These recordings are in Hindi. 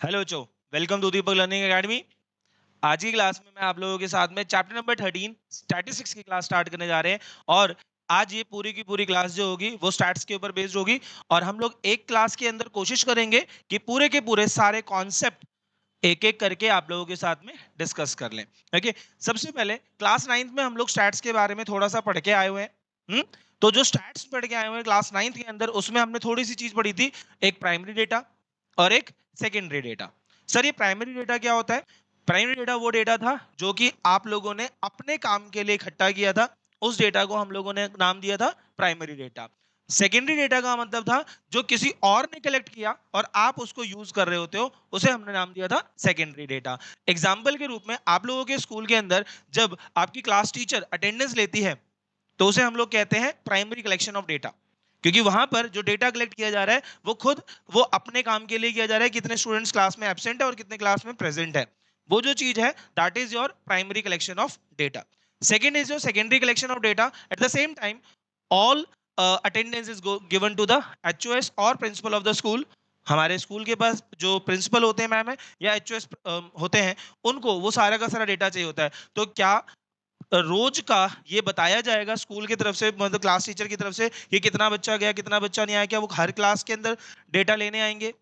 हेलो बच्चों, welcome to Deepak learning academy. आज की क्लास में मैं आप लोगों के साथ में चैप्टर नंबर 13 स्टैटिस्टिक्स की क्लास स्टार्ट करने जा रहे हैं। और आज ये पूरी की पूरी क्लास जो होगी वो स्टैट्स के ऊपर बेस्ड होगी। और हम लोग एक क्लास के अंदर कोशिश करेंगे कि पूरे के पूरे सारे कॉन्सेप्ट एक एक करके आप लोगों के साथ में डिस्कस कर लें। ओके, सबसे पहले क्लास 9th में हम लोग स्टैट्स के बारे में थोड़ा सा पढ़ के आए हुए हैं। तो जो स्टैट्स पढ़ के आए हुए हैं क्लास 9th के अंदर, उसमें हमने थोड़ी सी चीज पढ़ी थी। एक प्राइमरी डेटा और एक सेकेंडरी डेटा। सर, ये प्राइमरी डेटा क्या होता है? प्राइमरी डेटा वो डेटा था जो कि आप लोगों ने अपने काम के लिए इकट्ठा किया था। उस डेटा को हम लोगों ने नाम दिया था प्राइमरी डेटा। सेकेंडरी डेटा का मतलब था जो किसी और ने कलेक्ट किया और आप उसको यूज कर रहे होते हो, उसे हमने नाम दिया था सेकेंडरी डेटा। एग्जाम्पल के रूप में आप लोगों के स्कूल के अंदर जब आपकी क्लास टीचर अटेंडेंस लेती है तो उसे हम लोग कहते हैं प्राइमरी कलेक्शन ऑफ डेटा। क्योंकि वहां पर जो डेटा कलेक्ट किया जा रहा है वो अपने काम के लिए किया जा रहा है, कितने स्टूडेंट्स क्लास में एब्सेंट है और कितने क्लास में प्रेजेंट है। वो जो चीज है that is your primary collection of data. Second is your secondary collection of data. At the same time all attendance is given to the HOS और प्रिंसिपल ऑफ द स्कूल। हमारे स्कूल के पास जो प्रिंसिपल होते हैं मैम है या एचओएस होते हैं, उनको वो सारा का सारा डेटा चाहिए होता है। तो क्या रोज का ये बताया जाएगा स्कूल की तरफ से, मतलब क्लास टीचर की तरफ से, कि कितना बच्चा गया कितना बच्चा नहीं आया? क्या वो हर क्लास के अंदर डेटा लेने आएंगे?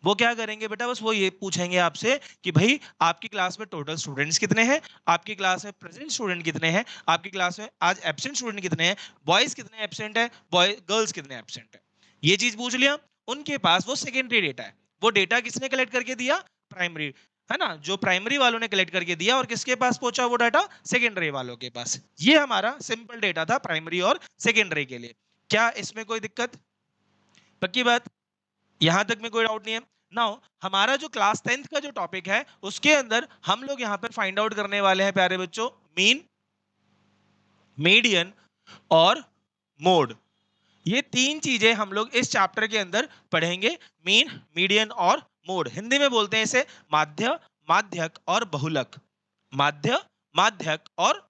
वो क्या करेंगे बेटा, बस वो ये पूछेंगे आपसे कि भाई आपकी क्लास में टोटल स्टूडेंट्स कितने हैं, आपकी क्लास में प्रेजेंट स्टूडेंट कितने हैं, आपकी क्लास में आज एब्सेंट स्टूडेंट कितने हैं, बॉयज कितने एब्सेंट है, बॉय गर्ल्स कितने एब्सेंट है। ये चीज पूछ लिया। उनके पास वो सेकेंडरी डेटा है। वो डेटा किसने कलेक्ट करके दिया? प्राइमरी, है ना? जो प्राइमरी वालों ने कलेक्ट करके दिया और किसके पास पहुंचा वो डाटा? सेकेंडरी वालों के पास। ये हमारा सिंपल डेटा था प्राइमरी और सेकेंडरी के लिए। क्या इसमें कोई दिक्कत? पक्की बात? यहां तक में कोई डाउट नहीं है? नाउ हमारा जो क्लास 10th का जो टॉपिक है उसके अंदर हम लोग यहां पर फाइंड आउट करने वाले हैं प्यारे बच्चों, मीन, मीडियन और मोड। ये तीन चीजें हम लोग इस चैप्टर के अंदर पढ़ेंगे। मीन, मीडियन और मोड। हिंदी में बोलते हैं इसे माध्य, माध्यक और बहुलक। माध्य, माध्यक और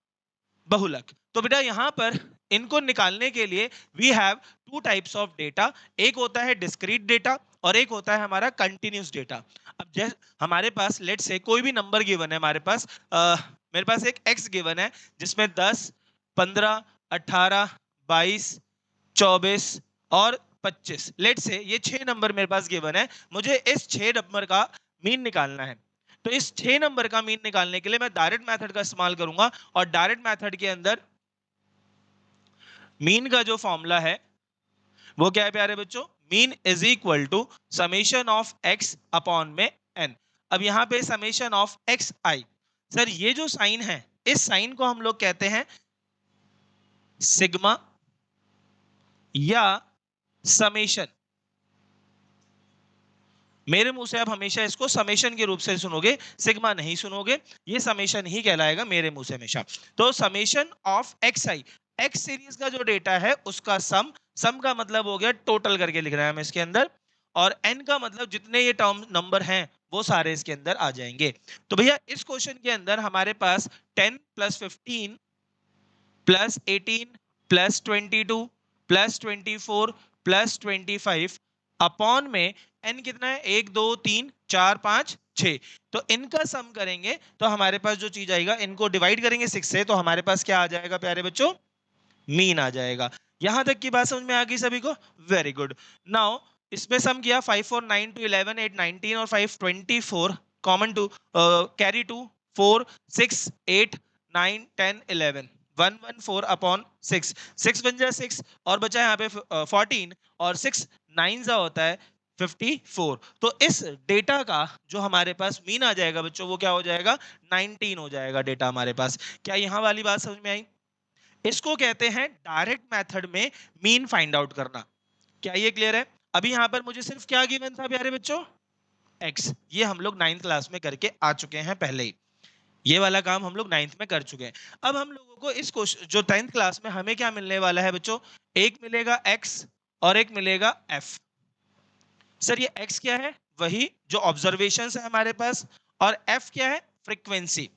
बहुलक। तो बेटा यहां पर इनको निकालने के लिए we have two types of data. एक होता है डिस्क्रीट डेटा और एक होता है हमारा कंटिन्यूस डेटा। अब जैसे हमारे पास लेट से कोई भी नंबर गिवन है, हमारे पास मेरे पास एक एक्स गिवन है जिसमें 10, 15, 18, 22, 24 और 25, लेट से ये 6 नंबर मेरे पास गिवन है। मुझे इस 6 नंबर का मीन निकालना है। तो इस 6 नंबर का मीन निकालने के लिए मैं डायरेक्ट मेथड का इस्तेमाल करूंगा। और डायरेक्ट मेथड के अंदर मीन का जो फॉर्मूला है वो क्या है प्यारे बच्चों? Mean is equal to summation of X upon में एन। अब यहां पे summation of X I. Sir, ये जो साइन है, इस साइन को हम लोग कहते हैं सिग्मा या समेशन। मेरे मुंह से आप हमेशा इसको समेशन के रूप से सुनोगे, सिग्मा नहीं सुनोगे। ये समेशन ही कहलाएगा मेरे मुंह से हमेशा। तो summation of X I, x series का जो डेटा है उसका सम। सम का मतलब हो गया टोटल करके लिख रहे हैं हम इसके अंदर। और एन का मतलब जितने ये टर्म नंबर हैं वो सारे इसके अंदर आ जाएंगे। तो भैया इस क्वेश्चन के अंदर हमारे पास 10 plus 15 plus 18 plus 22 plus 24 plus 25 upon में एन कितना है? 1 2 3 4 5 6। तो इनका सम करेंगे तो हमारे पास जो चीज आएगा, इनको डिवाइड करेंगे 6 से, तो हमारे पास क्या आ जाएगा प्यारे बच्चों? मीन आ जाएगा। यहां तक की बात समझ में आ गई सभी को? Very good. नाउ इसमें सम किया 5 4 9 2 11 8 19 और 5 24, कॉमन टू कैरी 2 4 6 8 9 10 11, 114 अपॉन 6। 6 बन जाए 6 और बचा यहाँ पे 14 और 6 9 जा होता है 54। तो इस डेटा का जो हमारे पास मीन आ जाएगा बच्चों वो क्या हो जाएगा? 19 हो जाएगा डेटा हमारे पास। क्या यहाँ वाली बात समझ में आई? इसको कहते हैं डायरेक्ट मेथड में मीन फाइंड आउट करना। क्या ये क्लियर है? अभी यहां पर मुझे सिर्फ क्या गिवन था प्यारे बच्चों? एक्स। ये हम लोग 9th क्लास में करके आ चुके हैं पहले ही। ये वाला काम हम लोग 9th में कर चुके हैं। अब हम लोगों को इस क्वेश्चन जो 10th क्लास में हमें क्या मिलने वाला है बच्चों? एक मिलेगा एक्स और एक मिलेगा एफ। सर, ये एक्स क्या है? वही जो ऑब्जर्वेशन है हमारे पास। और एफ क्या है? फ्रीक्वेंसी।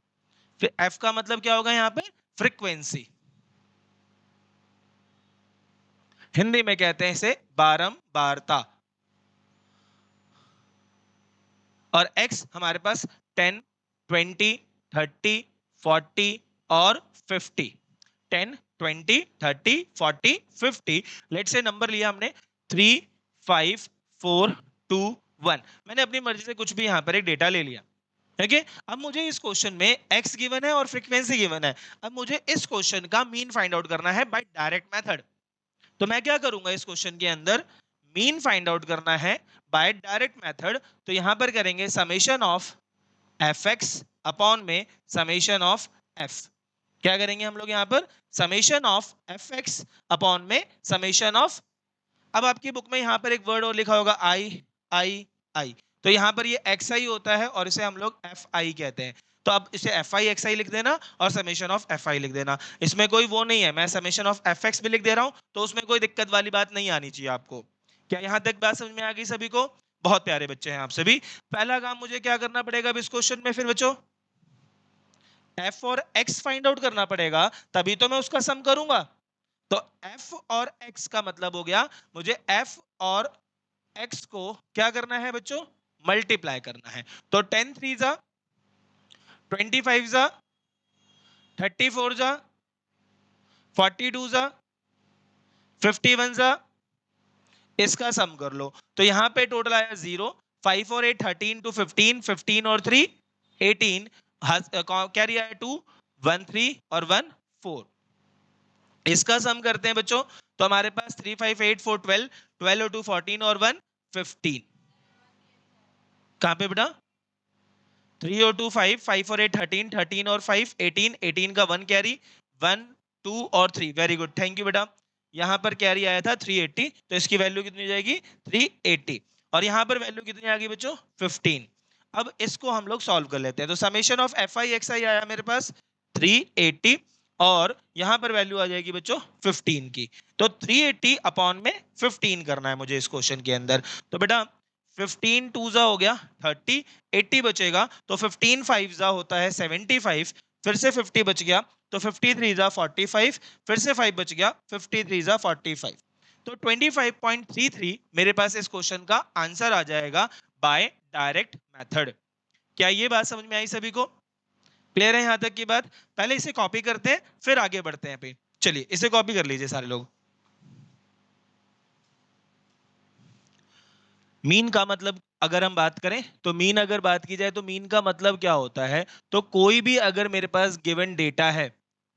फिर एफ का मतलब क्या होगा यहाँ पे? फ्रीक्वेंसी। हिंदी में कहते हैं इसे बारंबारता। और x हमारे पास 10, 20, 30, 40 और 50। 10, 20, 30, 40, 50। लेट्स से नंबर लिया हमने 3, 5, 4, 2, 1। मैंने अपनी मर्जी से कुछ भी यहाँ पर एक डेटा ले लिया। ठीक है, अब मुझे इस क्वेश्चन में x गिवन है और फ्रीक्वेंसी गिवन है। अब मुझे इस क्वेश्चन का मीन फाइंड आउट करना है बाय डायरेक्ट मेथड। तो मैं क्या करूंगा इस क्वेश्चन के अंदर, मीन फाइंड आउट करना है बाय डायरेक्ट मेथड। तो यहां पर करेंगे समेशन ऑफ fx अपॉन में समेशन ऑफ f। क्या करेंगे हम लोग यहां पर, समेशन ऑफ fx अपॉन में समेशन ऑफ। अब आपकी बुक में यहां पर एक वर्ड और लिखा होगा आई। तो यहां पर ये xi होता है और इसे हम लोग fi कहते हैं। तो अब इसे fi xi लिख देना और समेशन ऑफ fi लिख देना। इसमें कोई वो नहीं है, मैं समेशन ऑफ fx भी लिख दे रहा हूं तो उसमें कोई दिक्कत वाली बात नहीं आनी चाहिए आपको। क्या यहां तक बात समझ में आ गई सभी को? बहुत प्यारे बच्चे हैं आप सभी। पहला काम मुझे क्या करना पड़ेगा अब इस क्वेश्चन में फिर बच्चों, f और x फाइंड आउट करना पड़ेगा, तभी तो मैं उसका सम करूंगा। तो f और x का मतलब हो गया मुझे f और x को क्या करना है बच्चों, मल्टीप्लाई करना है। तो 10 3 जा 25 जा 34 जा 42 जा 51 जा, इसका सम कर लो। तो यहां पे टोटल आया 0, 5 और 8 13 to 15, 15 और 3 18, कैरी आया 2, 1 3 और 1 4। इसका सम करते हैं बच्चों, तो हमारे पास 3 5 8 4 12, 12 और 2 14 और 1 15। कहां पे बेटा, 3 और 2 5, 5 और 8 13, 13 और 5 18, 18 का 1 कैरी, 1 2 और 3। वेरी गुड, थैंक यू बेटा। यहां पर कैरी आया था 380, तो इसकी वैल्यू कितनी हो जाएगी 380। और यहां पर वैल्यू कितनी आ गई बच्चों 15। अब इसको हम लोग सॉल्व कर लेते हैं। तो summation of F I X I आया मेरे पास 380 और यहां पर वैल्यू आ जाएगी बच्चों 15 की। तो 380 अपॉन में 15 करना है मुझे इस क्वेश्चन के अंदर। तो बेटा 15 टू जा हो गया 30, 80 बचेगा, तो 15 5 जा होता है 75, फिर से 50 बच गया, तो 53 जा 45, फिर से 5 बच गया, 53 जा 45। तो 25.33 मेरे पास इस क्वेश्चन का आंसर आ जाएगा बाय डायरेक्ट मेथड। क्या ये बात समझ में आई सभी को? क्लियर है यहां तक की बात? पहले इसे कॉपी करते हैं फिर आगे बढ़ते हैं। चलिए इसे कॉपी कर लीजिए सारे लोग। मीन का मतलब अगर हम बात करें तो मीन अगर बात की जाए तो मीन का मतलब क्या होता है, तो कोई भी अगर मेरे पास गिवन डेटा है,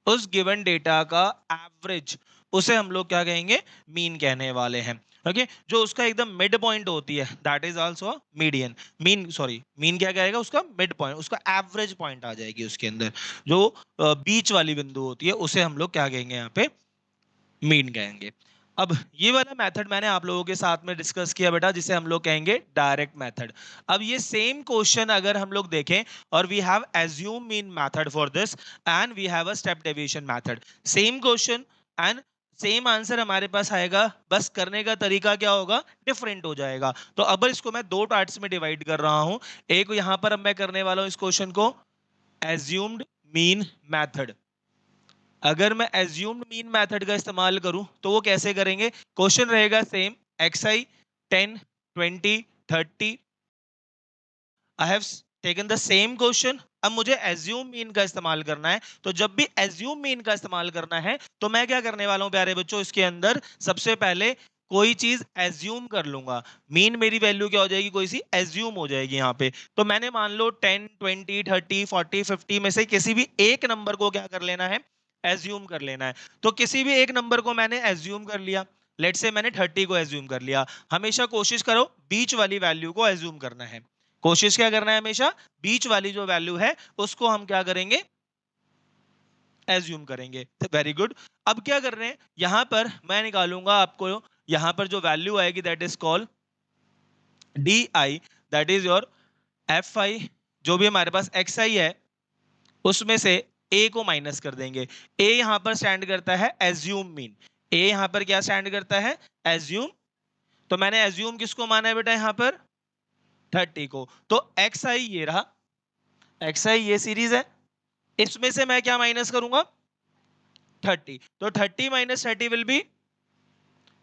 उस गिवन डेटा का एवरेज, उसे हम लोग क्या कहेंगे, मीन कहने वाले हैं। ओके, जो उसका एकदम मिड पॉइंट होती है that is also median. Mean sorry mean क्या कहेगा, उसका मिड पॉइंट, उसका एवरेज पॉइंट आ जाएगी उसके अंदर। जो बीच वाली बिंदु होती है उसे हम लोग क्या कहेंगे यहाँ पे, मीन कहेंगे। अब ये वाला मेथड मैंने आप लोगों के साथ में डिस्कस किया बेटा, जिसे हम लोग कहेंगे डायरेक्ट मेथड। अब ये सेम क्वेश्चन अगर हम लोग देखें और we have assume mean method for this and we have a step deviation method, same question and same answer हमारे पास आएगा, बस करने का तरीका क्या होगा, डिफरेंट हो जाएगा। तो अब इसको मैं दो पार्ट्स में डिवाइड कर रहा हूं। एक यहां पर अब मैं करने वाला हूं इस क्वेश्चन को एज्यूम्ड मीन मेथड। अगर मैं एज्यूम्ड मीन मेथड का इस्तेमाल करूं तो वो कैसे करेंगे, क्वेश्चन रहेगा same, xi 10 20 30, I have taken the same question. अब मुझे एज्यूम मीन का इस्तेमाल करना है। तो जब भी एज्यूम मीन का इस्तेमाल करना है तो मैं क्या करने वाला हूं प्यारे बच्चों, इसके अंदर सबसे पहले कोई चीज एज्यूम कर लूंगा। मीन मेरी वैल्यू क्या हो जाएगी, कोई सी एज्यूम हो जाएगी यहाँ पे। तो मैंने मान लो 10 20 30 40 50 में से किसी भी एक नंबर को क्या कर लेना है, एज्यूम कर लेना है। तो किसी भी एक नंबर को मैंने एज्यूम कर लिया, लेट से मैंने 30 को एज्यूम कर लिया। हमेशा कोशिश करो बीच वाली वैल्यू को एज्यूम करना है। कोशिश क्या करना है, हमेशा बीच वाली जो वैल्यू है उसको हम क्या करेंगे, एज्यूम करेंगे। Very good. अब क्या कर रहे हैं, यहां पर मैं निकालूंगा आपको, यहां पर जो वैल्यू आएगी that is called D I, that is your F I. जो भी हमारे पास एक्स आई है उसमें से ए को माइनस कर देंगे। ए यहां पर स्टैंड करता है एज्यूम मीन। ए यहां पर क्या स्टैंड करता है, एज्यूम। तो मैंने एज्यूम किसको माना है बेटा यहां पर, 30 को। तो एक्स आई ये रहा, एक्स आई ये सीरीज है, इसमें से मैं क्या माइनस करूंगा, 30। तो 30 minus 30 will be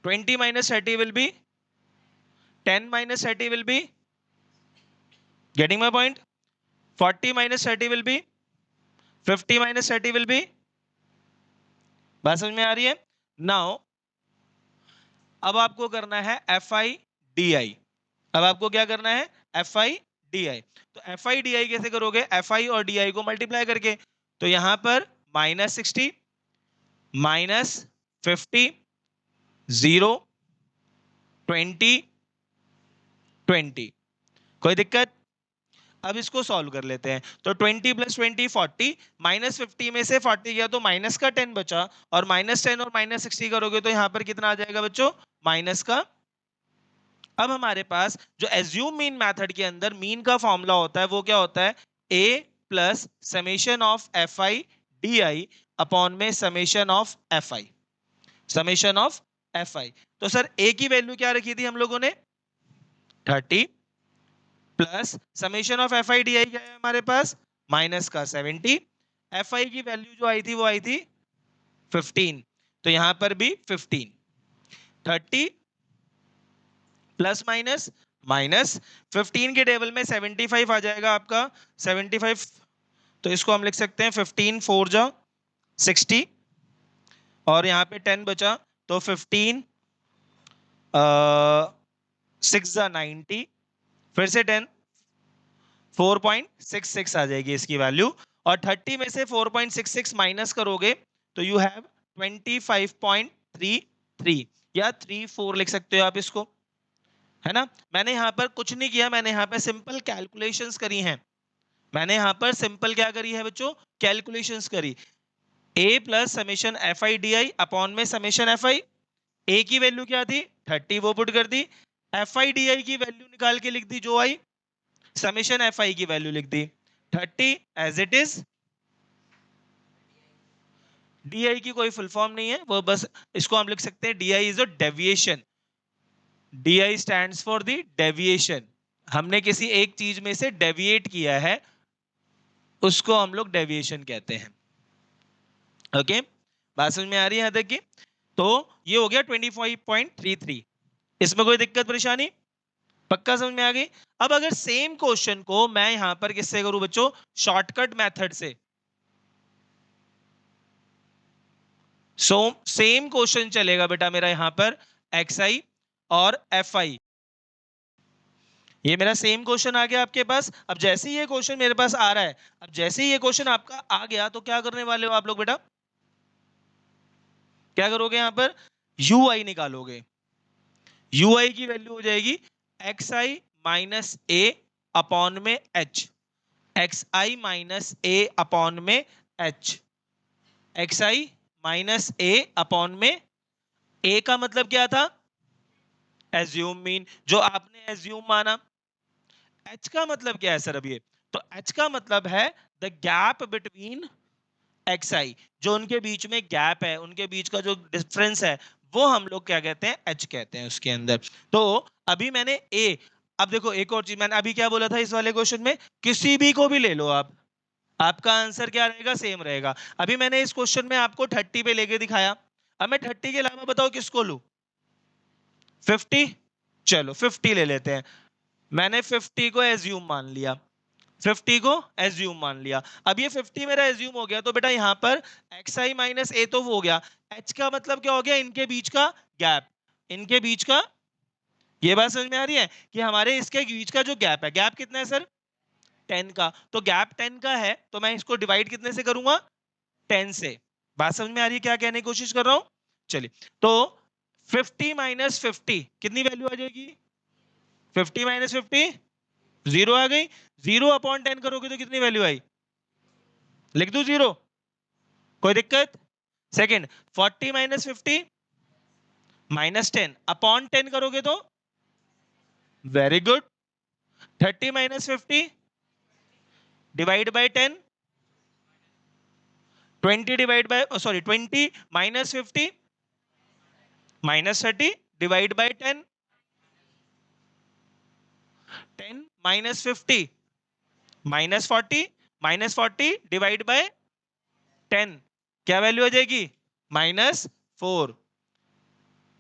20 minus 30 will be 10 minus 30 will be, getting my point? 40 minus 30 will be 50 minus 30 will be, बात समझ में आ रही है? नाउ अब आपको करना है FI/DI। अब आपको क्या करना है? FI/DI। तो FI/DI कैसे करोगे? FI और DI को मल्टीप्लाई करके। तो यहां पर -60 -50 0 20 20, कोई दिक्कत? अब इसको सॉल्व कर लेते हैं। तो 20 + 20 40, -50 में से 40 गया तो माइनस का 10 बचा, और -10 और -60 करोगे तो यहां पर कितना आ जाएगा बच्चों? माइनस का। अब हमारे पास जो एज्यूम मीन मेथड के अंदर मीन का फॉर्मूला होता है वो क्या होता है? A plus summation of FI/DI upon में summation of FI, summation of FI। तो सर A की वैल्यू क्या रखी थी हम लोगों ने? 30 प्लस समेशन ऑफ FI/DI क्या है हमारे पास? माइनस का 70। FI की वैल्यू जो आई थी वो आई थी 15, तो यहां पर भी 15। 30 प्लस माइनस माइनस 15 के टेबल में 75 आ जाएगा आपका 75, तो इसको हम लिख सकते हैं 15 4 जा 60, और यहाँ पे 10 बचा तो 15 6 जा 90, फिर से 10 4.66 आ जाएगी इसकी वैल्यू, और 30 में से 4.66 माइनस करोगे तो यू हैव 25.33 या 34 लिख सकते हो आप इसको, है ना? मैंने यहां पर कुछ नहीं किया, मैंने यहां पर सिंपल कैलकुलेशंस करी हैं। मैंने यहां पर सिंपल क्या करी है बच्चों? कैलकुलेशंस करी। A plus summation FI/DI upon में समेशन FI। A की वैल्यू क्या थी? 30, वो पुट कर दी। FI/DI की वैल्यू निकाल के लिख दी जो आई, समेशन FI की वैल्यू लिख दी 30 एज इट इज। DI की कोई फुल फॉर्म नहीं है, वो बस इसको हम लिख सकते हैं DI is a deviation. DI stands for the deviation. हमने किसी एक चीज में से डेविएट किया है, उसको हम लोग डेविएशन कहते हैं। ओके, बात समझ में आ रही है यहां तक की? तो ये हो गया 25.33। इसमें कोई दिक्कत परेशानी? पक्का समझ में आ गई? अब अगर सेम क्वेश्चन को मैं यहां पर किससे करूं बच्चों? शॉर्टकट मेथड से। सेम क्वेश्चन चलेगा बेटा मेरा यहां पर XI और FI। ये मेरा सेम क्वेश्चन आ गया आपके पास। अब जैसे ही ये क्वेश्चन मेरे पास आ रहा है, अब जैसे ही ये क्वेश्चन आपका आ गया तो क्या करने वाले हो आप लोग बेटा? क्या करोगे? यहां पर UI निकालोगे। UI की वैल्यू हो जाएगी XI माइनस A अपॉन में H, XI minus A upon में H, XI minus A upon में A का मतलब क्या था? एज्यूम मीन, जो आपने एज्यूम माना। H का मतलब क्या है सर? अब ये तो H का मतलब है द गैप बिटवीन XI, जो उनके बीच में गैप है, उनके बीच का जो डिफरेंस है वो हम लोग क्या कहते हैं? H कहते हैं उसके अंदर। तो अभी मैंने A, अब देखो एक और चीज मैंने अभी क्या बोला था इस वाले क्वेश्चन में, किसी भी को भी ले लो आप, आपका आंसर क्या रहेगा? सेम रहेगा। अभी मैंने इस क्वेश्चन में आपको 30 पे लेके दिखाया, अब मैं 30 के अलावा बताओ किसको लूं? 50? चलो 50 ले लेते हैं। मैंने 50 को एज्यूम मान लिया, 50 को एज्यूम मान लिया। अब ये 50 मेरा एज्यूम हो गया तो बेटा यहां पर XI माइनस A तो वो हो गया, H का मतलब क्या हो गया? इनके बीच का गैप, इनके बीच का। ये बात समझ में आ रही है कि हमारे इसके बीच का जो गैप है, गैप कितना है सर? 10 का। तो गैप 10 का है तो मैं इसको डिवाइड कितने से करूंगा? 10 से। बात समझ में आ रही है क्या कहने की कोशिश कर रहा हूं? चलिए, तो 50 माइनस 50 कितनी वैल्यू आ जाएगी? 50 माइनस 50 0 आ गई। 0 अपॉन 10 करोगे तो कितनी वैल्यू आई? लिख दूं 0? कोई दिक्कत? सेकंड, 40 माइनस 50 माइनस 10 अपॉन 10 करोगे तो? Very good. 30 minus 50 divide by 10, 20 divide by sorry 20 minus 50 minus 30 divide by 10, 10 minus 50 minus 40 minus 40 divide by 10, क्या वैल्यू आ जाएगी? -4।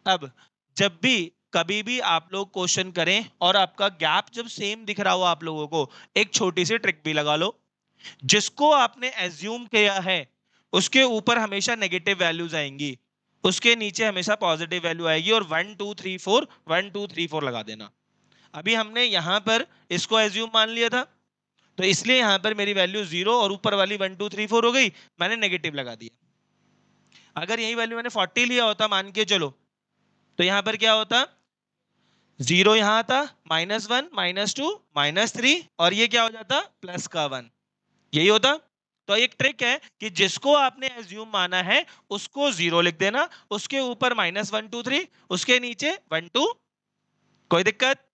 अब जब भी कभी भी आप लोग क्वेश्चन करें और आपका गैप जब सेम दिख रहा हो आप लोगों को, एक छोटी सी ट्रिक भी लगा लो। जिसको आपने एज्यूम किया है उसके ऊपर हमेशा नेगेटिव वैल्यूज आएंगी, उसके नीचे हमेशा पॉजिटिव वैल्यू आएगी, और 1 2 3 4 1 2 3 4 लगा देना। अभी हमने यहां पर इसको एज्यूम मान लिया था, तो इसलिए यहां पर मेरी वैल्यू 0 और ऊपर वाली 1 2 3 4 हो गई, मैंने नेगेटिव लगा दिया। अगर यही वैल्यू मैंने 40 लिया होता मान के चलो, तो यहां पर क्या होता, 0 यहां आता, -1 -2 -3, और ये क्या हो जाता, प्लस का 1, यही होता। तो एक ट्रिक है कि जिसको आपने एज्यूम माना है उसको 0 लिख देना, उसके ऊपर -1 2 3, उसके नीचे 1 2। कोई दिक्कत,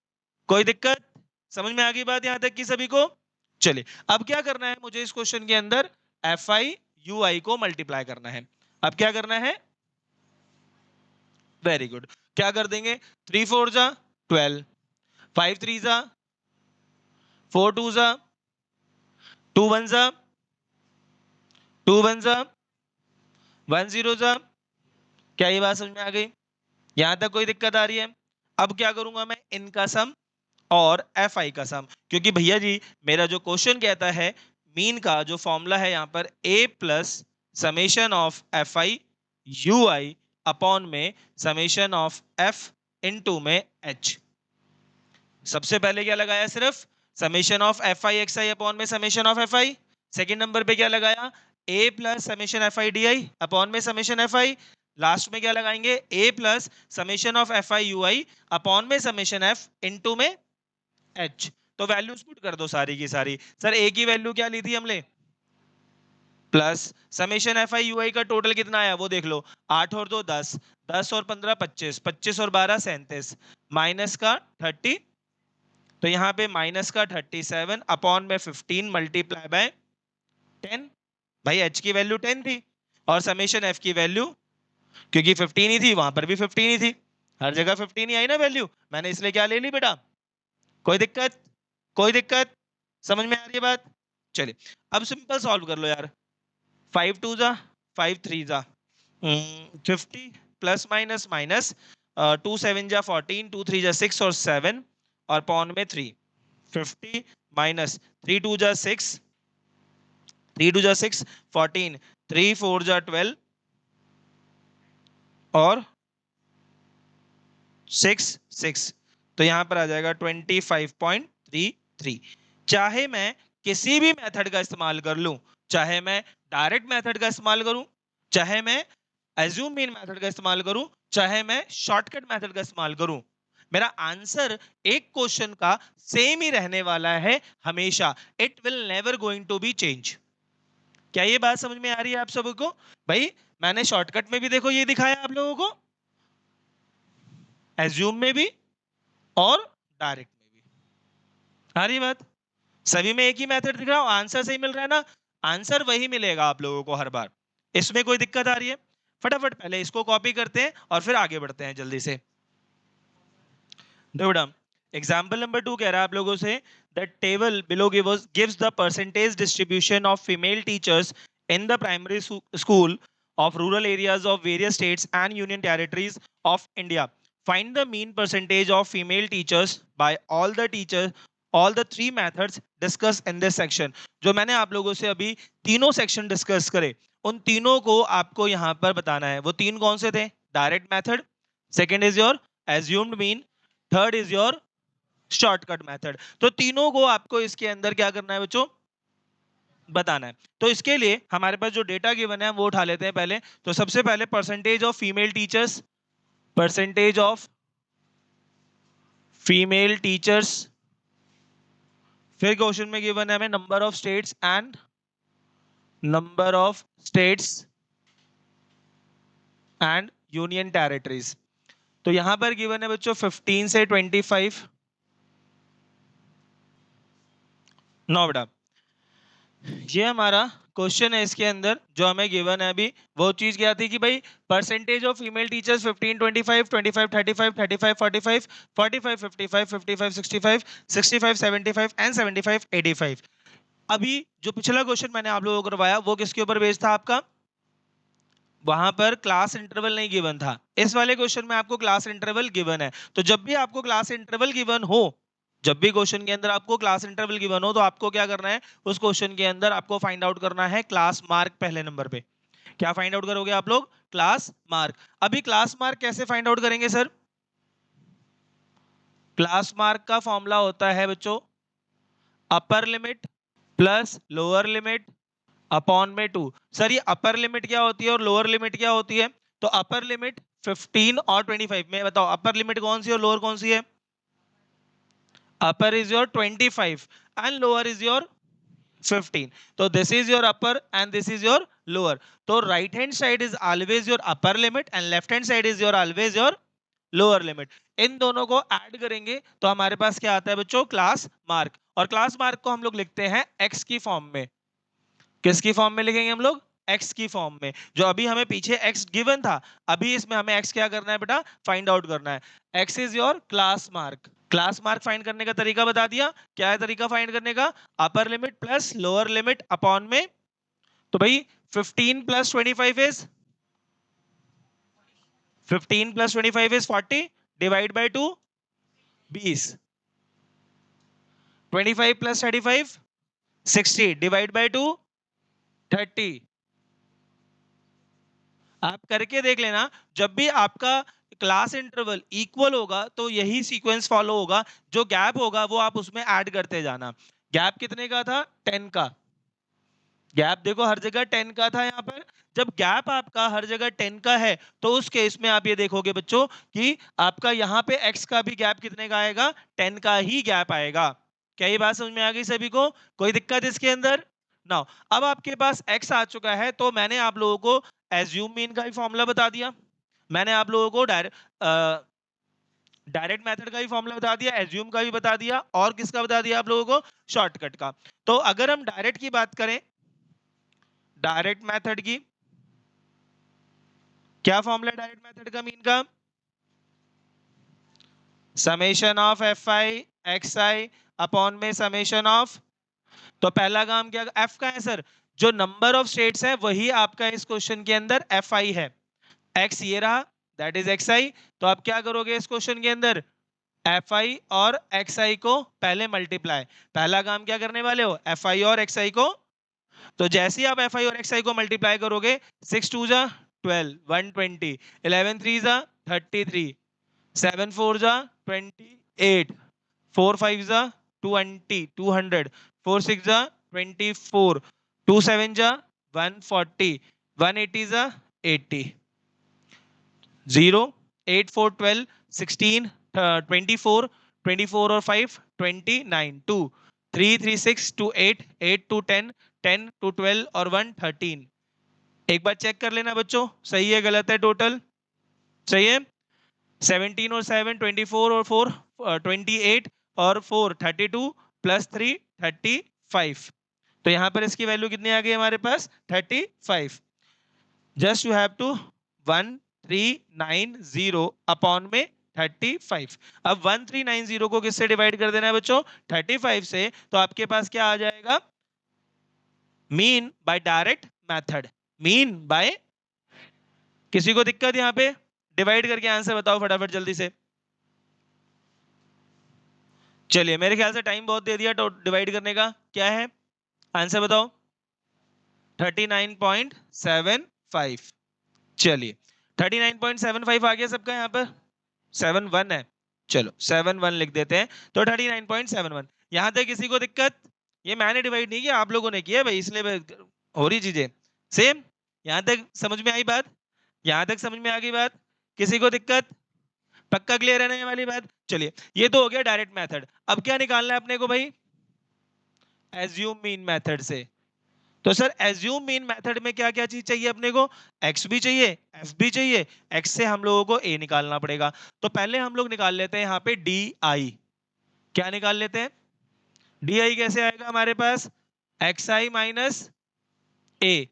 कोई दिक्कत, समझ में आ गई बात यहां तक की सभी को? चलिए, अब क्या करना है मुझे इस क्वेश्चन के अंदर, fi ui को मल्टीप्लाई करना है। अब क्या करना है, वेरी गुड, क्या कर देंगे, 3 4 जा 12, 5 3 जा 4 2 जा 2 1 जा 2 1 जा 1 0 जा। क्या ये बात समझ में आ गई? यहां तक कोई दिक्कत आ रही है? अब क्या करूंगा मैं, इनका सम और fi का सम, क्योंकि भैया जी मेरा जो क्वेश्चन कहता है मीन का जो फॉर्मूला है यहां पर a plus summation of fi ui upon में समेशन ऑफ f इनटू में h। सबसे पहले क्या लगाया, सिर्फ summation of fi xi upon में summation of fi। Second number पे क्या लगाया, a plus summation fi di upon में समेशन fi। लास्ट में क्या लगाएंगे, a plus summation of fi ui upon में समेशन f इनटू में h। तो वैल्यूज पुट कर दो सारी की सारी। सर a की वैल्यू क्या ली थी हमने, प्लस समेशन fi ui का टोटल कितना आया वो देख लो, 8 और 2 10, 10 और 15 25, 25 और 12 37, माइनस का 30, तो यहाँ पे माइनस का 37 अपॉन में 15 मल्टीप्लाई बाय 10। भाई h की वैल्यू 10 थी और समेशन f की वैल्यू क्योंकि 15 ही थी, वहां पर भी 15 ही थी, हर जगह 15 ही आई ना वैल्यू, मैंने इसलिए क्या ले ली बेटा। कोई दिक्कत, कोई दिक्कत, समझ में आ रही है बात? चलिए अब सिंपल सॉल्व कर लो यार। 5 2 जा 5 3 जा 50 प्लस माइनस माइनस 2 7 जा 14, 2 3 जा 6 और 7 और पॉन में 3, 50 माइनस 3 2 जा 6, 3 2 जा 6 14, 3 4 जा 12 और 6 6, तो यहां पर आ जाएगा 25.33। चाहे मैं किसी भी मेथड का इस्तेमाल कर लूं, चाहे मैं डायरेक्ट मेथड का इस्तेमाल करूं, चाहे मैं एज्यूम मीन मेथड का इस्तेमाल करूं, चाहे मैं शॉर्टकट मेथड का इस्तेमाल करूं, मेरा आंसर एक क्वेश्चन का सेम ही रहने वाला है हमेशा। It will never going to be change. क्या ये बात समझ में आ रही है आप सबको? भाई मैंने शॉर्टकट में भी देखो ये दिखाया आप लोगों को, एज्यूम में भी और डायरेक्ट में भी। आ रही बात? सभी में एक ही मेथड दिख रहा हो, आंसर सही मिल रहा है ना, आंसर वही मिलेगा आप लोगों को हर बार। इसमें कोई दिक्कत आ रही है? फटाफट पहले इसको कॉपी करते हैं और फिर आगे बढ़ते हैं जल्दी से। देखो एग्जाम्पल नंबर 2 कह रहा है आप लोगों से, the table below gives the percentage distribution of female teachers in the primary school of rural areas of various states and union territories of India. Find the mean percentage of female teachers by all the three methods discussed in this section. जो मैंने आप लोगों से अभी तीनों सेक्शन डिस्कस करे, उन तीनों को आपको यहां पर बताना है। वो तीन कौन से थे? Direct method, second is your assumed mean, third is your shortcut method. तो तीनों को आपको इसके अंदर क्या करना है बच्चों, बताना है। तो इसके लिए हमारे पास जो डेटा गिवन है वो उठा लेते हैं पहले। तो सबसे पहले percentage of female teachers, percentage of female teachers, फिर क्वेश्चन में गिवन है हमें number of states and number of states and union territories. तो यहां पर गिवन है बच्चों 15 से 25। नो बेटा, ये हमारा क्वेश्चन है, इसके अंदर जो हमें गिवन है अभी वो चीज क्या थी कि भाई percentage of female teachers 15 25 25 35 35 45 45 55 55 65 65 75 and 75 85। अभी जो पिछला क्वेश्चन मैंने आप लोगों को करवाया वो किसके ऊपर बेस्ड था आपका, वहां पर क्लास इंटरवल नहीं गिवन था। इस वाले क्वेश्चन में आपको क्लास इंटरवल गिवन है। तो जब भी आपको क्लास इंटरवल गिवन हो, जब भी क्वेश्चन के अंदर आपको क्लास इंटरवल गिवन हो, तो आपको क्या करना है, उस क्वेश्चन के अंदर आपको फाइंड आउट करना है क्लास मार्क पहले नंबर पे। क्या फाइंड आउट करोगे आप लोग? Class mark. अभी क्लास मार्क कैसे फाइंड आउट करेंगे सर? क्लास मार्क का फॉर्मूला होता है बच्चों upper limit plus lower limit upon में 2। सर ये अपर लिमिट क्या होती है और लोअर लिमिट क्या होती है? तो अपर लिमिट 15 और 25 में बताओ अपर लिमिट कौन सी और लोअर कौन सी है? Upper is your 25 and lower is your 15. So this is your upper and this is your lower. So right hand side is always your upper limit and left hand side is your always your lower limit. इन दोनों को ऐड करेंगे तो हमारे पास क्या आता है बच्चों? Class mark. और क्लास मार्क को हम लोग लिखते हैं एक्स की फॉर्म में। किसकी फॉर्म में लिखेंगे हम लोग? एक्स की फॉर्म में। जो अभी हमें पीछे एक्स गिवन था, अभी इसमें हमें एक्स क्या करना है बेटा? फाइंड आउट करना है। X is your class mark. Class mark find करने का तरीका बता दिया। क्या है तरीका फाइंड करने का? Upper limit plus lower limit upon में, तो भाई 15 plus 25 is 15 plus 25 is 40 divide by 2 20। 25 plus 35 60 divide by 2 30। आप करके देख लेना, जब भी आपका क्लास इंटरवल इक्वल होगा तो यही सीक्वेंस फॉलो होगा। जो गैप होगा वो आप उसमें ऐड करते जाना। गैप कितने का था? 10 का। गैप देखो हर जगह 10 का था यहाँ पर। जब गैप आपका हर जगह 10 का है तो उस केस में आप ये देखोगे बच्चों कि आपका यहाँ पे x का भी गैप कितने का आएगा? 10 का ही गैप आएगा। क्या ये बात समझ में आ गई सभी को? कोई दिक्कत इसके अंदर? नाउ अब आपके पास x आ चुका है, तो मैंने आप लोगों को एज्यूम मीन का भी फॉर्मूला बता दिया। मैंने आप लोगों को डायरेक्ट मेथड का भी फॉर्मूला बता दिया, एज्यूम का भी बता दिया, और किसका बता दिया आप लोगों को? शॉर्टकट का। तो अगर हम डायरेक्ट की बात करें, डायरेक्ट मेथड की, क्या फॉर्मूला डायरेक्ट मेथड का मीन का? Summation of F I X I upon में समेशन ऑफ। तो पहला काम क्या? एफ का है सर, जो नंबर ऑफ स्टेट्स है वही आपका इस क्वेश्चन के अंदर एफ आई है। एक्स ये रहा, दैट इज एक्स आई। तो आप क्या करोगे इस क्वेश्चन के अंदर? एफ आई और एक्स आई को पहले मल्टीप्लाई। पहला काम क्या करने वाले हो? एफ आई और एक्स आई को। तो जैसे ही आप एफ आई और एक्स आई को मल्टीप्लाई करोगे, 6 2 जा 12 120, 11 3 जा 33, 7 4 जा 28, 4 5 जा 20 200, 4 6 जा 24, 2 7 जा 140, 180 जा 80, 0 8 4 12 16 24, 24 और 5 29, 2 3 3 6 2 8 8 2 10 10 2 12 और 1 13। एक बार चेक कर लेना बच्चों, सही है गलत है? टोटल सही है। 17 और 7 24 और 4 28 और 4 32 प्लस 3 35। तो यहां पर इसकी वैल्यू कितनी आ गई हमारे पास? 35। Just you have to 1390 upon में 35। अब 1390 को किससे डिवाइड कर देना है बच्चों? 35 से। तो आपके पास क्या आ जाएगा? Mean by direct method. Mean by, किसी को दिक्कत यहां पे? डिवाइड करके आंसर बताओ फटाफट जल्दी से। चलिए मेरे ख्याल से टाइम बहुत दे दिया तो डिवाइड करने का। क्या है आंसर बताओ? 39.75। चलिए 39.75 आ गया सबका यहाँ पर। 71 है, चलो 71 लिख देते हैं। तो 39.71। यहां तक किसी को दिक्कत? ये मैंने डिवाइड नहीं किया, आप लोगों ने किया भाई, इसलिए हो रही चीजें सेम। यहां तक समझ में आई बात? यहां तक समझ में आ गई बात? किसी को दिक्कत? पक्का क्लियर है ना ये वाली बात? चलिए ये तो हो गया डायरेक्ट मेथड। अब क्या निकालना है अपने को भाई? एज्यूम मीन मेथड से। तो सर एज्यूम मीन मेथड में क्या क्या चीज चाहिए अपने को? एक्स भी चाहिए, एफ भी चाहिए। एक्स से हम लोगों को ए निकालना पड़ेगा। तो पहले हम लोग निकाल लेते हैं यहाँ पे डी आई। क्या निकाल लेते हैं? डी आई कैसे आएगा हमारे पास? एक्स आई माइनस ए।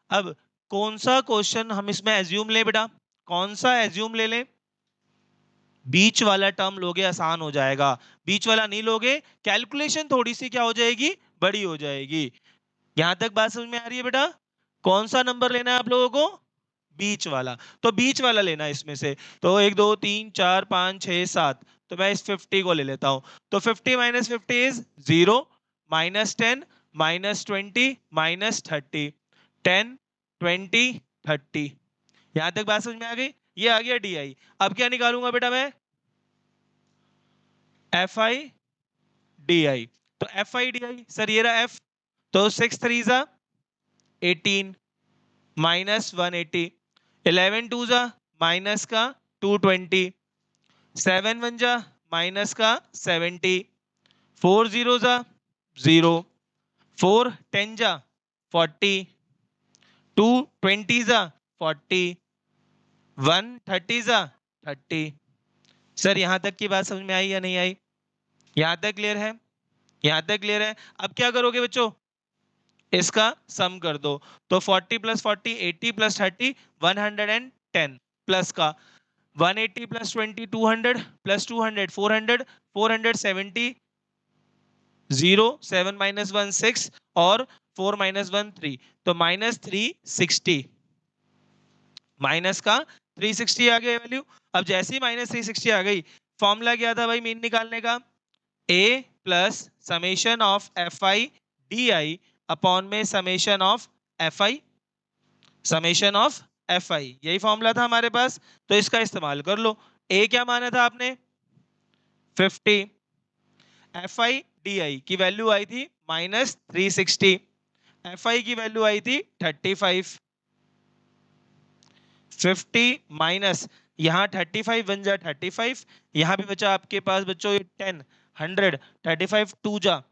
अब कौन सा क्वेश्चन हम इसमें एज्यूम ले बेटा? कौन सा एज्यूम ले लें? बीच वाला टर्म लोगे आसान हो जाएगा। बीच वाला नहीं लोगे, कैलकुलेशन थोड़ी सी क्या हो जाएगी? बड़ी हो जाएगी। यहां तक बात समझ में आ रही है बेटा? कौन सा नंबर लेना है आप लोगों को? बीच वाला, तो बीच वाला लेना इसमें से। तो 1 2 3 4 5 6 7, तो मैं इस 50 को ले लेता हूं। तो 50 minus 50 is 0, minus 10 minus 20 minus 30, 10 20 30। यहां तक बात समझ में आ गई? ये आ गया डी आई। अब क्या निकालूंगा बेटा मैं? F I D I. तो F I D I, sir ये रहा एफ। तो 6 3 जा 18 माइनस 180, 11 2 जा माइनस का 220, 7 1 जा माइनस का 70, 4 0 जा 0, 4 10 जा 40, 2 20 जा 40, 1 30 जा 30। सर यहां तक की बात समझ में आई या नहीं आई? यहां तक क्लियर है? यहां तक क्लियर है? अब क्या करोगे बच्चों? इसका सम कर दो। तो 40 प्लस 40 80 प्लस 30 110, प्लस का 180 प्लस 20 200 प्लस 200 400, 470, 0 7 माइनस 1 6 और 4 माइनस 1 3, तो माइनस 360, माइनस का 360 आ गया वैल्यू। अब जैसे ही माइनस 360 आ गई, फॉर्मूला क्या था भाई मीन निकालने का? a plus summation of F I D I upon में summation of F I, summation of F I, यही फॉर्मूला था हमारे पास। तो इसका इस्तेमाल कर लो। a क्या माना था आपने? 50, एफ आई डी आई की वैल्यू आई थी माइनस 360, एफ आई की वैल्यू आई थी 35, 50 माइनस यहाँ 35 बन जा 35, यहाँ भी बचा आपके पास बच्चों ये 10 100, 35 2 जा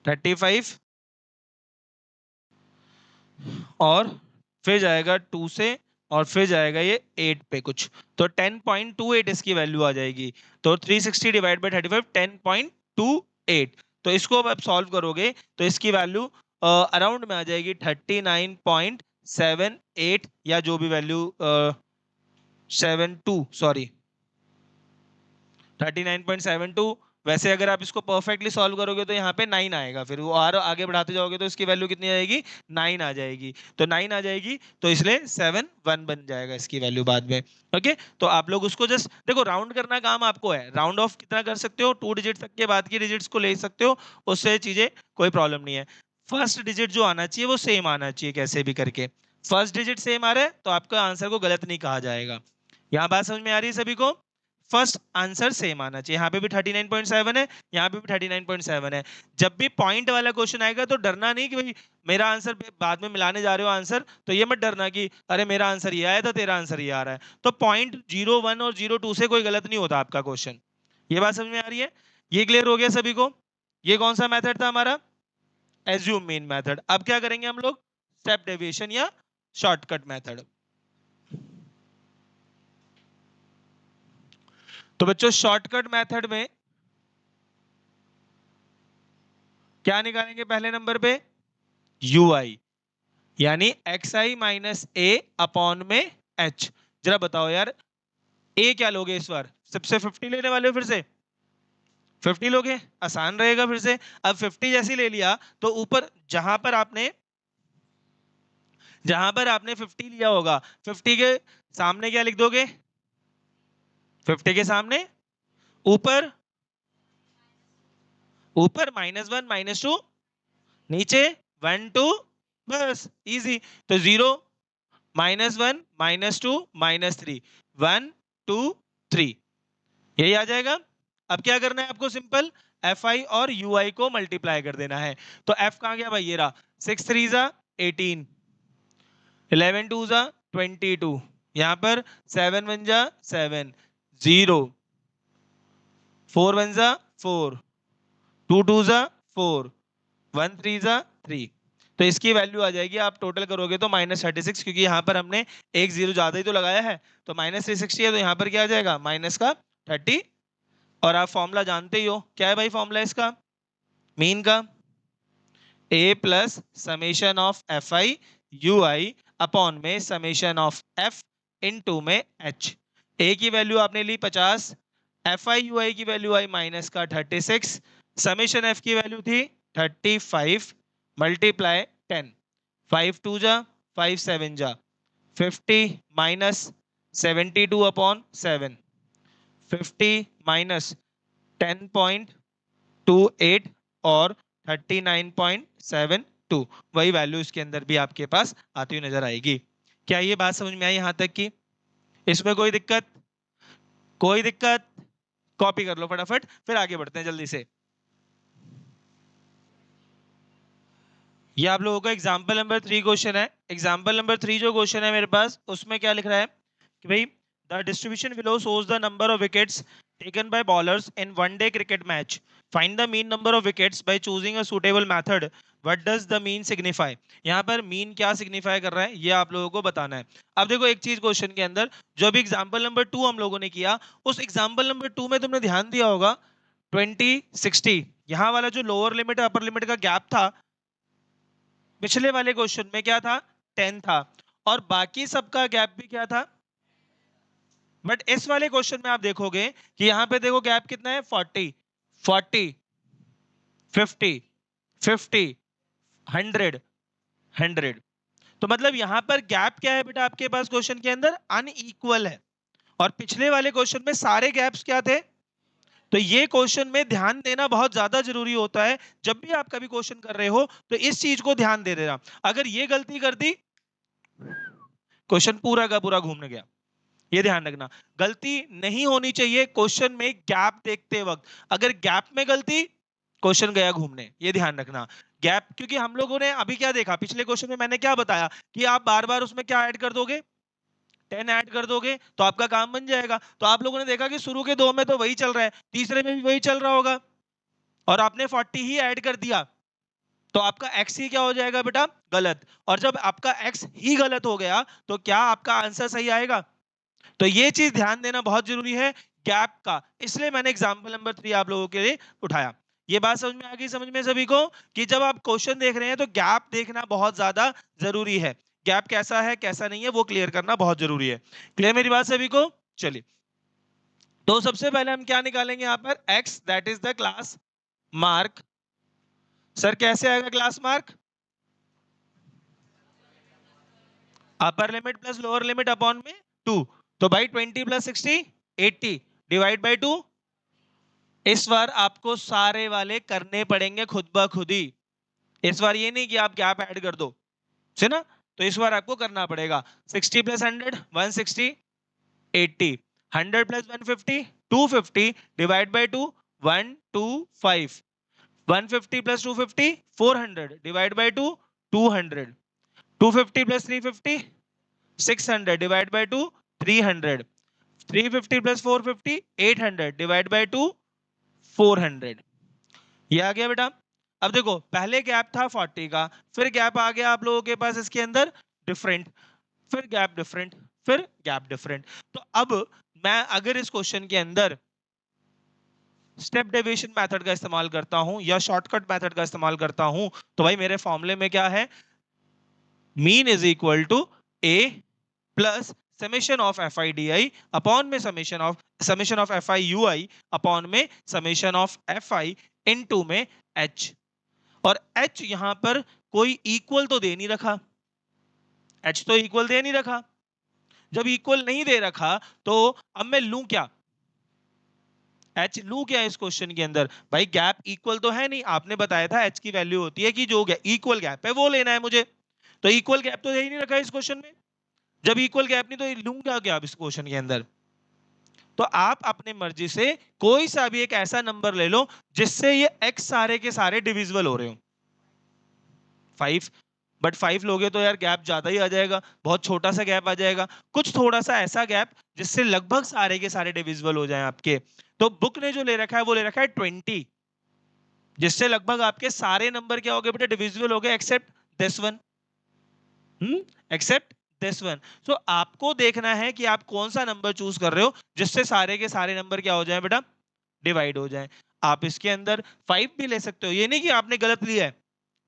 35 और फिर जाएगा 2 से और फिर जाएगा ये 8 पे कुछ, तो 10.28 इसकी वैल्यू आ जाएगी। तो 360 डिवाइड बाई 35 10.28। तो इसको अब आप सॉल्व करोगे तो इसकी वैल्यू अराउंड में आ जाएगी 39.78 या जो भी वैल्यू 72, सॉरी 39.72। वैसे अगर आप इसको परफेक्टली सॉल्व करोगे तो यहाँ पे 9 आएगा, फिर वो और आगे बढ़ाते जाओगे तो इसकी वैल्यू कितनी आएगी? 9 आ जाएगी। तो 9 आ जाएगी तो इसलिए 7 1 बन जाएगा इसकी वैल्यू बाद में। ओके, तो आप लोग उसको जस्ट देखो, राउंड करना काम आपको है। राउंड ऑफ कितना कर सकते हो? 2 डिजिट तक के बाद की डिजिट्स को ले सकते हो, उससे चीजें कोई प्रॉब्लम नहीं है। फर्स्ट डिजिट जो आना चाहिए वो सेम आना चाहिए, कैसे भी करके। फर्स्ट डिजिट सेम आ रहा है तो आपका आंसर को गलत नहीं कहा जाएगा। यहाँ बात समझ में आ रही है सभी को? फर्स्ट आंसर सेम आना चाहिए। यहाँ पे भी 39.7 है, यहाँ पे भी 39.7 है। जब भी पॉइंट वाला क्वेश्चन आएगा तो डरना नहीं कि भाई मेरा आंसर बाद में मिलाने जा रहे हो आंसर, तो ये मत डरना कि अरे मेरा आंसर ये आया था तेरा आंसर ये आ रहा है। तो पॉइंट 01 और 02 से कोई गलत नहीं होता आपका क्वेश्चन। ये बात समझ में आ रही है? ये क्लियर हो गया सभी को? ये कौन सा मेथड था हमारा? Assume mean method. अब क्या करेंगे हम लोग? स्टेप डेविएशन या शॉर्टकट मेथड। तो बच्चों शॉर्टकट मेथड में क्या निकालेंगे पहले नंबर पे? यू आई, यानी एक्स आई माइनस ए अपॉन में एच। जरा बताओ यार, ए क्या लोगे इस बार? सबसे 50 लेने वाले हो? फिर से 50 लोगे? आसान रहेगा फिर से। अब 50 जैसे ले लिया तो ऊपर जहां पर आपने 50 लिया होगा, 50 के सामने क्या लिख दोगे? 50 के सामने ऊपर ऊपर -1 -2, नीचे 1 2, बस इजी। तो 0 -1 -2 -3, 1 2 3, यही आ जाएगा। अब क्या करना है आपको? सिंपल एफ आई और यू आई को मल्टीप्लाई कर देना है। तो एफ कहां गया भाई? ये रहा। 6 3 जा 18, 11 2 जा 22, यहां पर 7 1 जा 7, 0 4 1 जा 4, 2 2 जा 4, 1 3 जा 3। तो इसकी वैल्यू आ जाएगी, आप टोटल करोगे तो -36, क्योंकि यहाँ पर हमने एक जीरो ज्यादा ही तो लगाया है। तो -360 है तो यहाँ पर क्या आ जाएगा? माइनस का 30। और आप फॉर्मूला जानते ही हो, क्या है भाई फॉर्मूला इसका? मीन का a plus summation of F I U I upon में समेशन ऑफ f इनटू में h। a की वैल्यू आपने ली 50, एफ आई यू आई की वैल्यू आई माइनस का 36, समेशन f की वैल्यू थी 35 मल्टीप्लाई 10, 5 2 जा 5 7 जा 50 माइनस 72/7, 50 माइनस 10.28 और 39.72, वही वैल्यू इसके अंदर भी आपके पास आती हुई नजर आएगी। क्या ये बात समझ में आई यहां तक की? इसमें कोई दिक्कत? कोई दिक्कत? कॉपी कर लो फटाफट, फिर आगे बढ़ते हैं जल्दी से। ये आप लोगों का एग्जाम्पल नंबर 3 क्वेश्चन है। एग्जाम्पल नंबर 3 जो क्वेश्चन है मेरे पास, उसमें क्या लिख रहा है कि भाई the distribution below shows the number of wickets taken by bowlers in one day cricket match, find the mean number of wickets by choosing a suitable method, what does the mean signify. यहाँ पर मीन क्या सिग्निफाई कर रहा है ये आप लोगों को बताना है। अब देखो एक चीज क्वेश्चन के अंदर, जो भी एग्जाम्पल नंबर 2 हम लोगों ने किया, उस एग्जाम्पल नंबर 2 में तुमने ध्यान दिया होगा 20 60, यहाँ वाला जो लोअर लिमिट अपर लिमिट का गैप था, पिछले वाले क्वेश्चन में क्या था? 10 था, और बाकी सबका गैप भी क्या था? बट इस वाले क्वेश्चन में आप देखोगे कि यहां पे देखो गैप कितना है? 40 40 50 50 100 100। तो मतलब यहां पर गैप क्या है बेटा आपके पास क्वेश्चन के अंदर? अनइक्वल है। और पिछले वाले क्वेश्चन में सारे गैप्स क्या थे? तो ये क्वेश्चन में ध्यान देना बहुत ज्यादा जरूरी होता है। जब भी आप कभी क्वेश्चन कर रहे हो तो इस चीज को ध्यान दे देना। अगर ये गलती कर दी, क्वेश्चन पूरा का पूरा घूमने गया। ये ध्यान रखना, गलती नहीं होनी चाहिए क्वेश्चन में गैप देखते वक्त। अगर गैप में गलती, क्वेश्चन गया घूमने, ये ध्यान रखना। गैप, क्योंकि हम लोगों ने अभी क्या देखा पिछले क्वेश्चन में, मैंने क्या बताया कि आप बार बार उसमें क्या ऐड कर दोगे? 10 ऐड कर दोगे तो आपका काम बन जाएगा। तो आप लोगों ने देखा कि शुरू के 2 में तो वही चल रहा है, तीसरे में भी वही चल रहा होगा, और आपने 40 ही ऐड कर दिया, तो आपका x ही क्या हो जाएगा बेटा? गलत। और जब आपका x ही गलत हो गया तो क्या आपका आंसर सही आएगा? तो ये चीज ध्यान देना बहुत जरूरी है गैप का, इसलिए मैंने एग्जांपल नंबर 3 आप लोगों के लिए उठाया। ये बात समझ में आ गई? समझ में सभी को कि जब आप क्वेश्चन देख रहे हैं तो गैप देखना बहुत ज्यादा जरूरी है। गैप कैसा है कैसा नहीं है वो क्लियर करना बहुत जरूरी है। क्लियर मेरी बात सभी को? चलिए, तो सबसे पहले हम क्या निकालेंगे यहाँ पर? x that is the class mark. Sir कैसे आएगा class mark? Upper limit plus lower limit upon में 2। तो भाई 20 प्लस 60 80 डिवाइड बाय 2। इस बार आपको सारे वाले करने पड़ेंगे खुद ब खुद ही। इस बार ये नहीं कि आप गैप ऐड कर दो, है ना? तो इस बार आपको करना पड़ेगा। 60 plus 100 160 80, 100 plus 150 250 divide by 2 125, 150 plus 250 400 divide by 2 200, 250 plus 350 600 divide by 2 300, 350 plus 450 800 divide by 2 400। ये आ गया बेटा। अब देखो पहले गैप था 40 का, फिर गैप आ गया आप लोगों के पास इसके अंदर डिफरेंट, फिर गैप डिफरेंट, फिर गैप डिफरेंट। तो अब मैं अगर इस क्वेश्चन के अंदर स्टेप डेविएशन मेथड का इस्तेमाल करता हूं या शॉर्टकट मेथड का इस्तेमाल करता हूं, तो भाई मेरे फॉर्मूले में क्या है? Mean is equal to A plus summation of F I D I upon में summation of F I U I upon में summation of F I into में एच। और एच यहां पर कोई इक्वल तो दे नहीं रखा, एच तो इक्वल दे नहीं रखा। जब इक्वल नहीं दे रखा तो अब मैं लूं क्या? एच लू क्या है इस क्वेश्चन के अंदर? भाई गैप इक्वल तो है नहीं, आपने बताया था एच की वैल्यू होती है कि जो इक्वल गैप है वो लेना है मुझे। तो इक्वल गैप तो दे ही नहीं रखा इस क्वेश्चन में। जब इक्वल गैप नहीं तो लूंगा क्या अब इस क्वेश्चन के अंदर? तो आप अपने मर्जी से कोई सा भी एक ऐसा नंबर ले लो जिससे ये x सारे के सारे डिविजिबल हो रहे हो। 5, बट 5 लोगे तो यार गैप ज्यादा ही आ जाएगा, बहुत छोटा सा गैप आ जाएगा। कुछ थोड़ा सा ऐसा गैप जिससे लगभग सारे के सारे डिविजिबल हो जाएं आपके। तो बुक ने जो ले रखा है वो ले रखा है 20, जिससे लगभग आपके सारे नंबर क्या हो गए बेटा? डिविजिबल हो गए except this one. Except this one. So आपको देखना है कि आप कौन सा नंबर चूज कर रहे हो जिससे सारे के सारे नंबर क्या हो जाए बेटा? डिवाइड हो जाए। आप इसके अंदर 5 भी ले सकते हो, ये नहीं कि आपने गलत लिया है,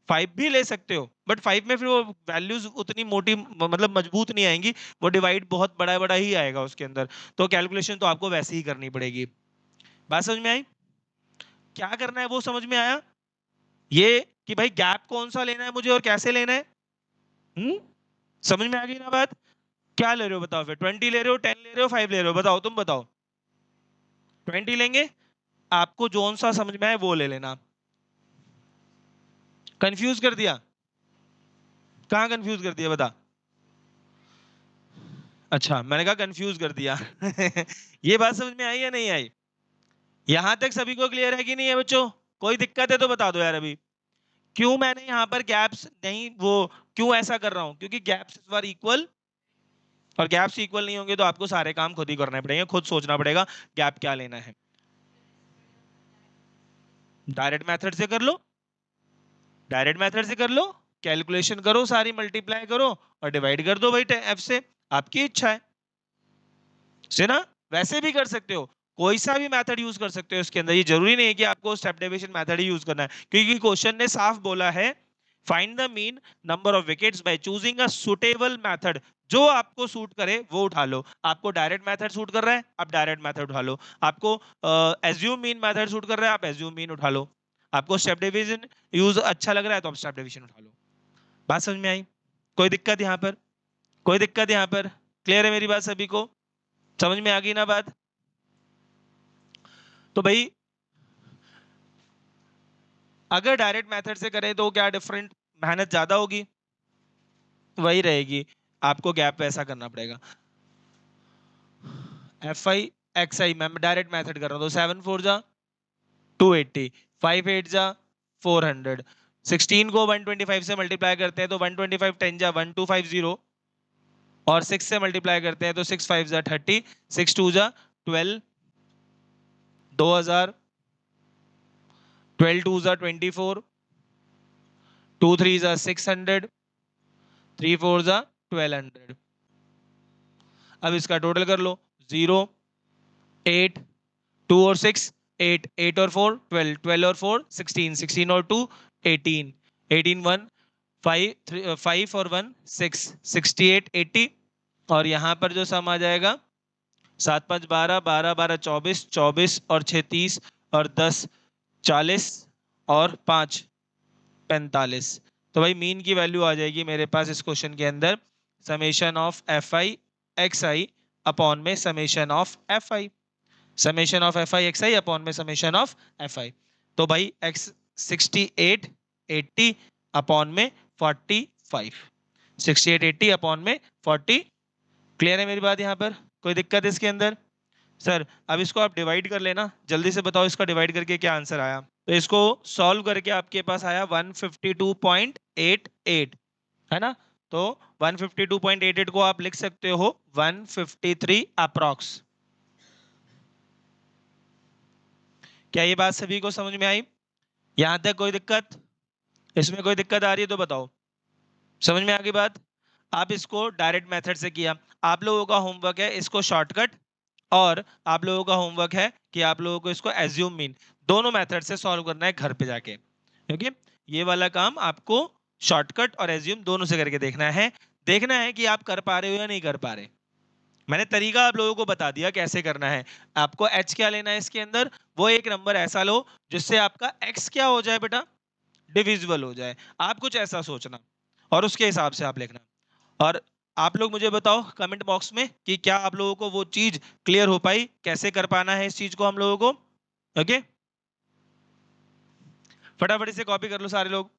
5 भी ले सकते हो, बट 5 में फिर वो वैल्यूज उतनी मोटी मतलब मजबूत नहीं आएंगी, वो डिवाइड बहुत बड़ा बड़ा ही आएगा उसके अंदर। तो कैलकुलेशन तो आपको वैसे ही करनी पड़ेगी। बात समझ में आई? क्या करना है वो समझ में आया? ये कि भाई गैप कौन सा लेना है मुझे और कैसे लेना है। समझ में आ गई ना बात? क्या ले रहे हो बताओ फिर? 20 ले रहे हो, 10 ले रहे हो, 5 ले रहे हो? बताओ, तुम बताओ। 20 लेंगे? आपको जोन सा समझ में आए वो ले लेना। कंफ्यूज कर दिया? कहाँ कंफ्यूज कर दिया बता? अच्छा, मैंने कहा कंफ्यूज कर दिया। ये बात समझ में आई या नहीं आई? यहां तक सभी को क्लियर है कि नहीं है बच्चों? कोई दिक्कत है तो बता दो यार अभी। क्यों मैंने यहाँ पर गैप्स नहीं, वो क्यों ऐसा कर रहा हूं? क्योंकि गैप्स इस बार इक्वल, और गैप्स इक्वल नहीं होंगे तो आपको सारे काम खुद ही करने पड़ेंगे, खुद सोचना पड़ेगा गैप क्या लेना है। डायरेक्ट मेथड से कर लो, डायरेक्ट मेथड से कर लो, कैलकुलेशन करो सारी, मल्टीप्लाई करो और डिवाइड कर दो भाई एफ से, आपकी इच्छा है ना? वैसे भी कर सकते हो, कोई सा भी मेथड यूज कर सकते हो इसके अंदर, ये जरूरी नहीं है कि आपको स्टेप डेविएशन मेथड ही यूज करना है, क्योंकि क्वेश्चन ने साफ बोला है find the mean number of wickets by choosing a suitable method. जो आपको सूट करे वो उठा लो। आपको डायरेक्ट मेथड सूट कर रहा है, आप डायरेक्ट मेथड उठा लो। आपको एज्यूम मीन मेथड सूट कर रहा है, आप एज्यूम मीन उठा लो। आपको स्टेप डिवीजन यूज अच्छा लग रहा है तो आप स्टेप डिवीजन उठा लो। बात समझ में आई? कोई दिक्कत यहाँ पर? कोई दिक्कत यहाँ पर? क्लियर है मेरी बात सभी को? समझ में आ गई ना बात? तो भाई अगर डायरेक्ट मेथड से करें तो क्या डिफरेंट, मेहनत ज्यादा होगी, वही रहेगी, आपको गैप वैसा करना पड़ेगा। एफ आई एक्स आई मैं डायरेक्ट मेथड कर रहा हूँ तो 7 4 जा 280, 5 8 जा 400, 16 को 125 से मल्टीप्लाई करते हैं तो 125 10 जा 1250, और 6 से मल्टीप्लाई करते हैं तो 6 5 जा 30, 6 2 जा 12, 2000, 12 2 जा 24, 2 3 जा 600, 3 4 जा 1200। अब इसका टोटल कर लो, 0 8 2 और 6 8, 8 और 4 12, 12 और 4 16, 16 और 2 18, 18 1 5 5 और 1 6, 68 80, और यहाँ पर जो सम आ जाएगा 7 5 12, 12 12 24, 24 और 6 30, और 10 40, और 5 45। तो भाई मीन की वैल्यू आ जाएगी मेरे पास इस क्वेश्चन के अंदर summation of F I X I upon में summation of F I, summation of F I X I upon में समेशन ऑफ एफ आई। तो भाई एक्स 68 80 अपॉन में 45, 68 80 अपॉन में 40। क्लियर है मेरी बात यहाँ पर? कोई दिक्कत है इसके अंदर? सर अब इसको आप डिवाइड कर लेना, जल्दी से बताओ इसका डिवाइड करके क्या आंसर आया। तो इसको सॉल्व करके आपके पास आया 152.88, है ना? तो 152.88 को आप लिख सकते हो 153 अप्रॉक्स। क्या ये बात सभी को समझ में आई? यहां तक कोई दिक्कत? इसमें कोई दिक्कत आ रही है तो बताओ। समझ में आ गई बात? आप इसको डायरेक्ट मेथड से किया, आप लोगों का होमवर्क है इसको शॉर्टकट, और आप लोगों का होमवर्क है कि आप लोगों को इसको एज्यूम मीन दोनों मेथड से सॉल्व करना है घर पे जाके। ओके, ये वाला काम आपको शॉर्टकट और एज्यूम दोनों से करके देखना है, देखना है कि आप कर पा रहे हो या नहीं कर पा रहे। मैंने तरीका आप लोगों को बता दिया कैसे करना है। आपको एच क्या लेना है इसके अंदर, वो एक नंबर ऐसा लो जिससे आपका एक्स क्या हो जाए बेटा, डिविजिबल हो जाए। आप कुछ ऐसा सोचना और उसके हिसाब से आप लिखना। और आप लोग मुझे बताओ कमेंट बॉक्स में कि क्या आप लोगों को वो चीज क्लियर हो पाई, कैसे कर पाना है इस चीज को हम लोगों को। ओके, फटाफट से कॉपी कर लो सारे लोग।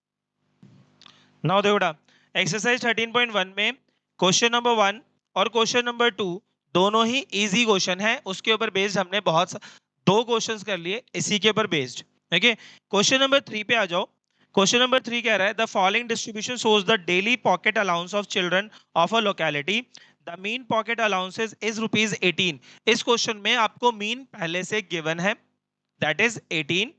नाउ देखो बेटा, एक्सरसाइज 13.1 में क्वेश्चन नंबर 1 और क्वेश्चन नंबर 2 दोनों ही इजी क्वेश्चन है, उसके ऊपर बेस्ड हमने दो क्वेश्चंस कर लिए इसी के ऊपर बेस्ड। ओके, क्वेश्चन नंबर 3 पे आ जाओ। क्वेश्चन नंबर 3 कह रहा है the following distribution shows the daily pocket allowance of children of a locality, the mean pocket allowances is ₹18। इस क्वेश्चन में आपको मीन पहले से गिवन है, that is 18,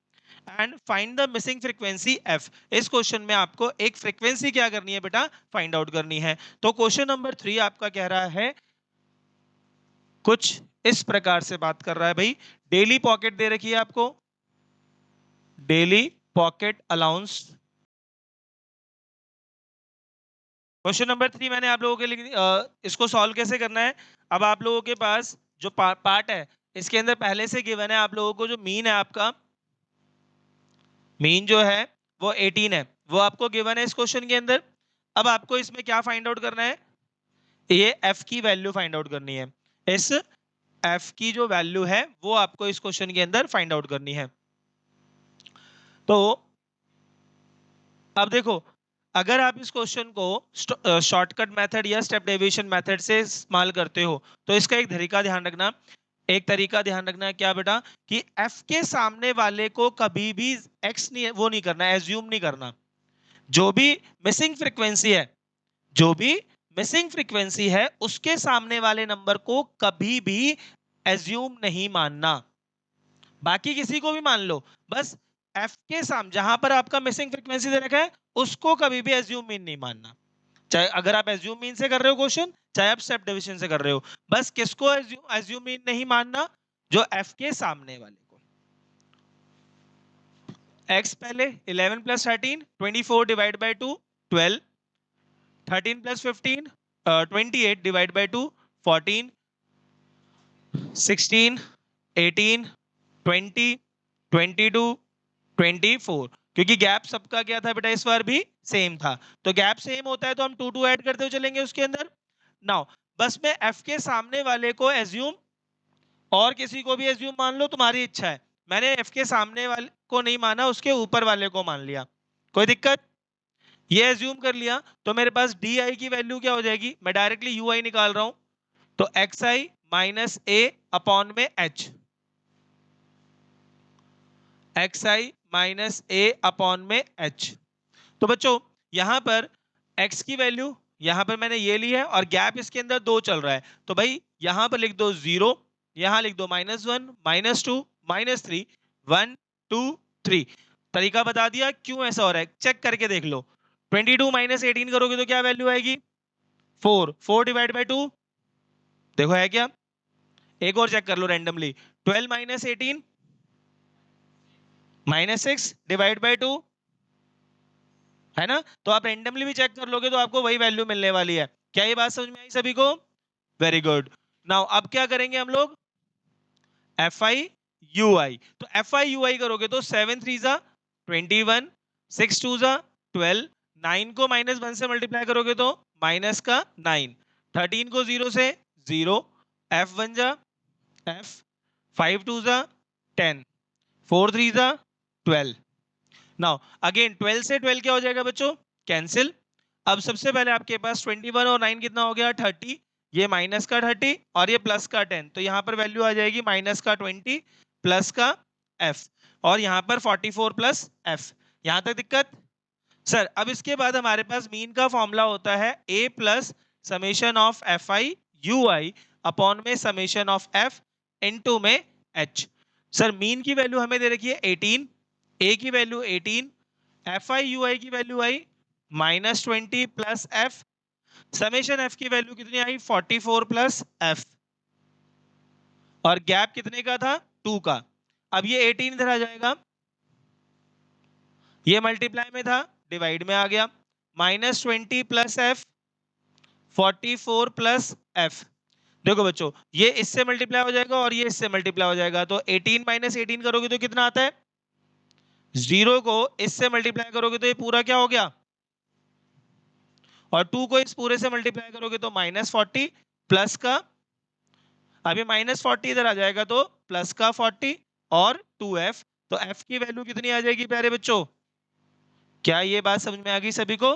and find the missing frequency F. इस क्वेश्चन में आपको एक फ्रीक्वेंसी क्या करनी है बेटा, फाइंड आउट करनी है। तो क्वेश्चन नंबर 3 आपका कह रहा है कुछ इस प्रकार से बात कर रहा है भाई, डेली पॉकेट दे रखी है आपको, daily pocket allowance. Question number 3 मैंने आप लोगों के लिए इसको सॉल्व कैसे करना है। अब आप लोगों के पास जो पार्ट है इसके अंदर पहले से गिवन है आप लोगों को, जो मीन है आपका, मीन जो है वो 18 है, वो आपको गिवन है इस क्वेश्चन के अंदर। अब आपको इसमें क्या फाइंड आउट करना है, ये f की वैल्यू फाइंड आउट करनी है। इस f की जो वैल्यू है वो आपको इस क्वेश्चन के अंदर फाइंड आउट करनी है। तो अब देखो, अगर आप इस क्वेश्चन को शॉर्टकट मेथड या स्टेप डेविएशन मेथड से इस्तेमाल करते हो तो इसका एक तरीका ध्यान रखना। एक तरीका ध्यान रखना है क्या बेटा, कि f के सामने वाले को कभी भी x नहीं, वो नहीं करना, एज्यूम नहीं करना। जो भी मिसिंग फ्रीक्वेंसी है, जो भी मिसिंग फ्रीक्वेंसी है उसके सामने वाले नंबर को कभी भी एज्यूम नहीं मानना। बाकी किसी को भी मान लो, बस f के सामने जहां पर आपका मिसिंग फ्रीक्वेंसी दे रखा है उसको कभी भी एज्यूम मीन नहीं मानना। चाहे अगर आप एज्यूम मीन से कर रहे हो क्वेश्चन, चाहे आप स्टेप डिवीजन से कर रहे हो, बस किसको एज्यूम मीन नहीं मानना, जो f के सामने वाले को। x पहले 11 plus 13 24 divide by 2 12, 13 plus 15 28 divide by 2 14, 16 18 20 22 24, क्योंकि गैप सबका क्या था बेटा, इस बार भी सेम था। तो गैप सेम होता है तो हम 2 2 ऐड करते हुए चलेंगे उसके अंदर। नाउ बस मैं f के सामने वाले को एज्यूम, और किसी को भी एज्यूम मान लो, तुम्हारी इच्छा है। मैंने f के सामने वाले को नहीं माना, उसके ऊपर वाले को मान लिया, कोई दिक्कत? ये एज्यूम कर लिया तो मेरे पास di की वैल्यू क्या हो जाएगी, मैं डायरेक्टली ui निकाल रहा हूं, तो xi माइनस a अपॉन में h, xi minus a upon में h। तो बच्चों यहां पर x की वैल्यू यहां पर मैंने ये ली है और गैप इसके अंदर 2 चल रहा है, तो भाई यहां पर लिख दो 0, यहां लिख दो -1 -2 -3 1 2 3। तरीका बता दिया, क्यों ऐसा हो रहा है चेक करके देख लो। 22 माइनस 18 करोगे तो क्या वैल्यू आएगी, 4 4 डिवाइड बाय 2, देखो है क्या। एक और चेक कर लो रैंडमली, 12 माइनस 18 -6 डिवाइड बाय 2, है ना। तो आप रैंडमली भी चेक कर लोगे तो आपको वही वैल्यू मिलने वाली है। क्या ये बात समझ में आई सभी को? Very good. नाउ अब क्या करेंगे हम लोग, fi ui, तो fi ui करोगे तो 7 3 जा 21, 6 2 जा 12, 9 को -1 से मल्टीप्लाई करोगे तो माइनस का 9, 13 को 0 से 0, f 1 जा f, 5 2 जा 10, 4 3 जा 12। नाउ अगेन 12 से 12 क्या हो जाएगा बच्चों, कैंसिल। अब सबसे पहले आपके पास 21 और 9 कितना हो गया 30, ये माइनस का 30 और ये प्लस का 10, तो यहां पर वैल्यू आ जाएगी माइनस का 20 प्लस का f, और यहां पर 44 प्लस f। यहां तक दिक्कत? सर अब इसके बाद हमारे पास मीन का फॉर्मूला होता है a plus summation of fi ui upon में समेशन ऑफ f इनटू में h। सर मीन की वैल्यू हमें दे रखी है 18, a की वैल्यू 18, fi ui की वैल्यू आई -20 प्लस f, समेशन f की वैल्यू कितनी आई 44 प्लस f, और गैप कितने का था 2 का। अब ये 18 इधर आ जाएगा, ये मल्टीप्लाई में था डिवाइड में आ गया, -20 प्लस f 44 प्लस f। देखो बच्चों ये इससे मल्टीप्लाई हो जाएगा और ये इससे मल्टीप्लाई हो जाएगा, तो 18 माइनस 18 करोगे तो कितना आता है, 0 को इससे मल्टीप्लाई करोगे तो ये पूरा क्या हो गया, और 2 को इस पूरे से मल्टीप्लाई करोगे तो -40 प्लस का, अभी -40 इधर आ जाएगा तो प्लस का 40 और 2f, तो f की वैल्यू कितनी आ जाएगी प्यारे बच्चों? क्या ये बात समझ में आ गई सभी को?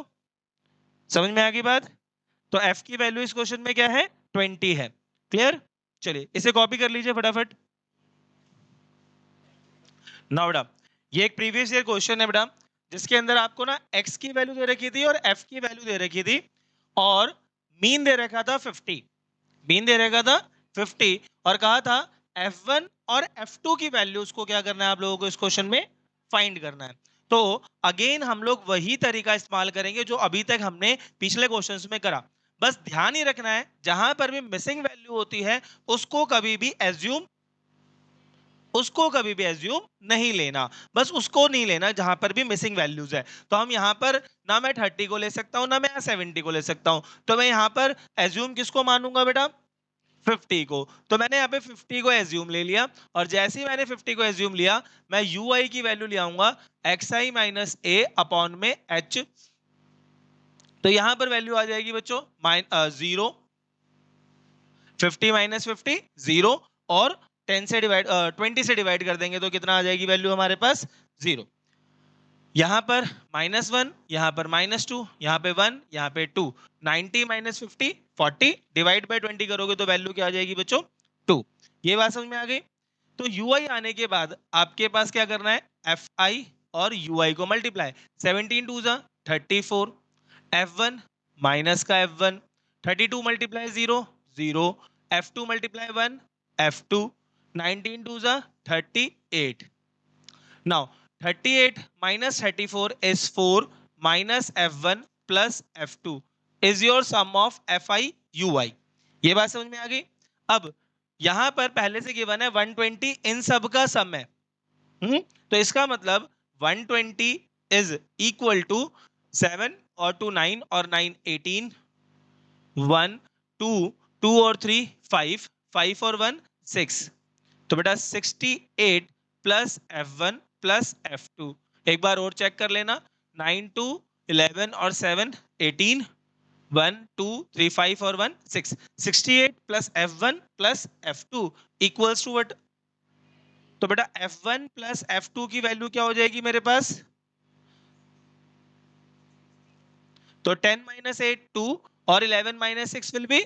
समझ में आ गई बात? तो f की वैल्यू इस क्वेश्चन में क्या है 20 है। क्लियर? चलिए इसे कॉपी कर लीजिए फटाफट। नाउ बेटा ये एक प्रीवियस ईयर क्वेश्चन है बेटा, जिसके अंदर आपको ना x की वैल्यू दे रखी थी और f की वैल्यू दे रखी थी, और मीन दे रखा था 50, मीन दे रखा था 50, और कहा था f1 और f2 की वैल्यूज को क्या करना है आप लोगों को इस क्वेश्चन में फाइंड करना है। तो अगेन हम लोग वही तरीका इस्तेमाल करेंगे जो अभी तक हमने पिछले क्वेश्चंस में करा। बस ध्यान ही रखना है जहां पर भी मिसिंग वैल्यू होती है उसको कभी भी एज्यूम नहीं लेना, बस उसको नहीं लेना जहां पर भी मिसिंग वैल्यूज है। तो हम यहां पर ना मैं 30 को ले सकता हूं ना मैं 70 को ले सकता हूं, तो मैं यहां पर एज्यूम किसको मानूंगा बेटा, 50 को। तो मैंने यहाँ पे 50 को एज्यूम ले लिया, और जैसे ही मैंने 50 को एज्यूम लिया मैं ui की वैल्यू ले आऊंगा xi माइनस a अपॉन में h, तो यहां पर वैल्यू आ जाएगी बच्चों 0, 50 माइनस 50 0, और 20 से डिवाइड कर देंगे तो कितना आ जाएगी वैल्यू हमारे पास 0। यहां पर -1, यहां पर -2, यहां पे 1, यहां पे 2, 90 माइनस 50 40, डिवाइड बाय 20 करोगे तो वैल्यू क्या आ जाएगी बच्चों 2। ये बात समझ में आ गई। तो ui आने के बाद आपके पास क्या करना है, fi और ui को मल्टीप्लाई, 17 2 जा 34, f1 माइनस का f1, 32 multiply 0 0, f2 multiply 1 f2, 19 2 जा 38। Now 38 minus 34 is 4 minus f1 plus f2 is your sum of fi ui। ये बात समझ में आ गई। अब यहां पर पहले से गिवन है 120, इन सब का सम है। तो इसका मतलब 120 इज इक्वल टू 7 और 2 9 और 9 18, 1 2 2 और 3 5 5 और 1 6। तो बेटा 68 प्लस f1 प्लस f2, एक बार और चेक कर लेना, 9 2 11 और 7 18, 1 2 3 5 और 1 6, 68 plus f1 plus f2 equals to what. तो बेटा f1 प्लस f2 की वैल्यू क्या हो जाएगी मेरे पास, तो 10 माइनस 8 2 और 11 माइनस 6 विल बी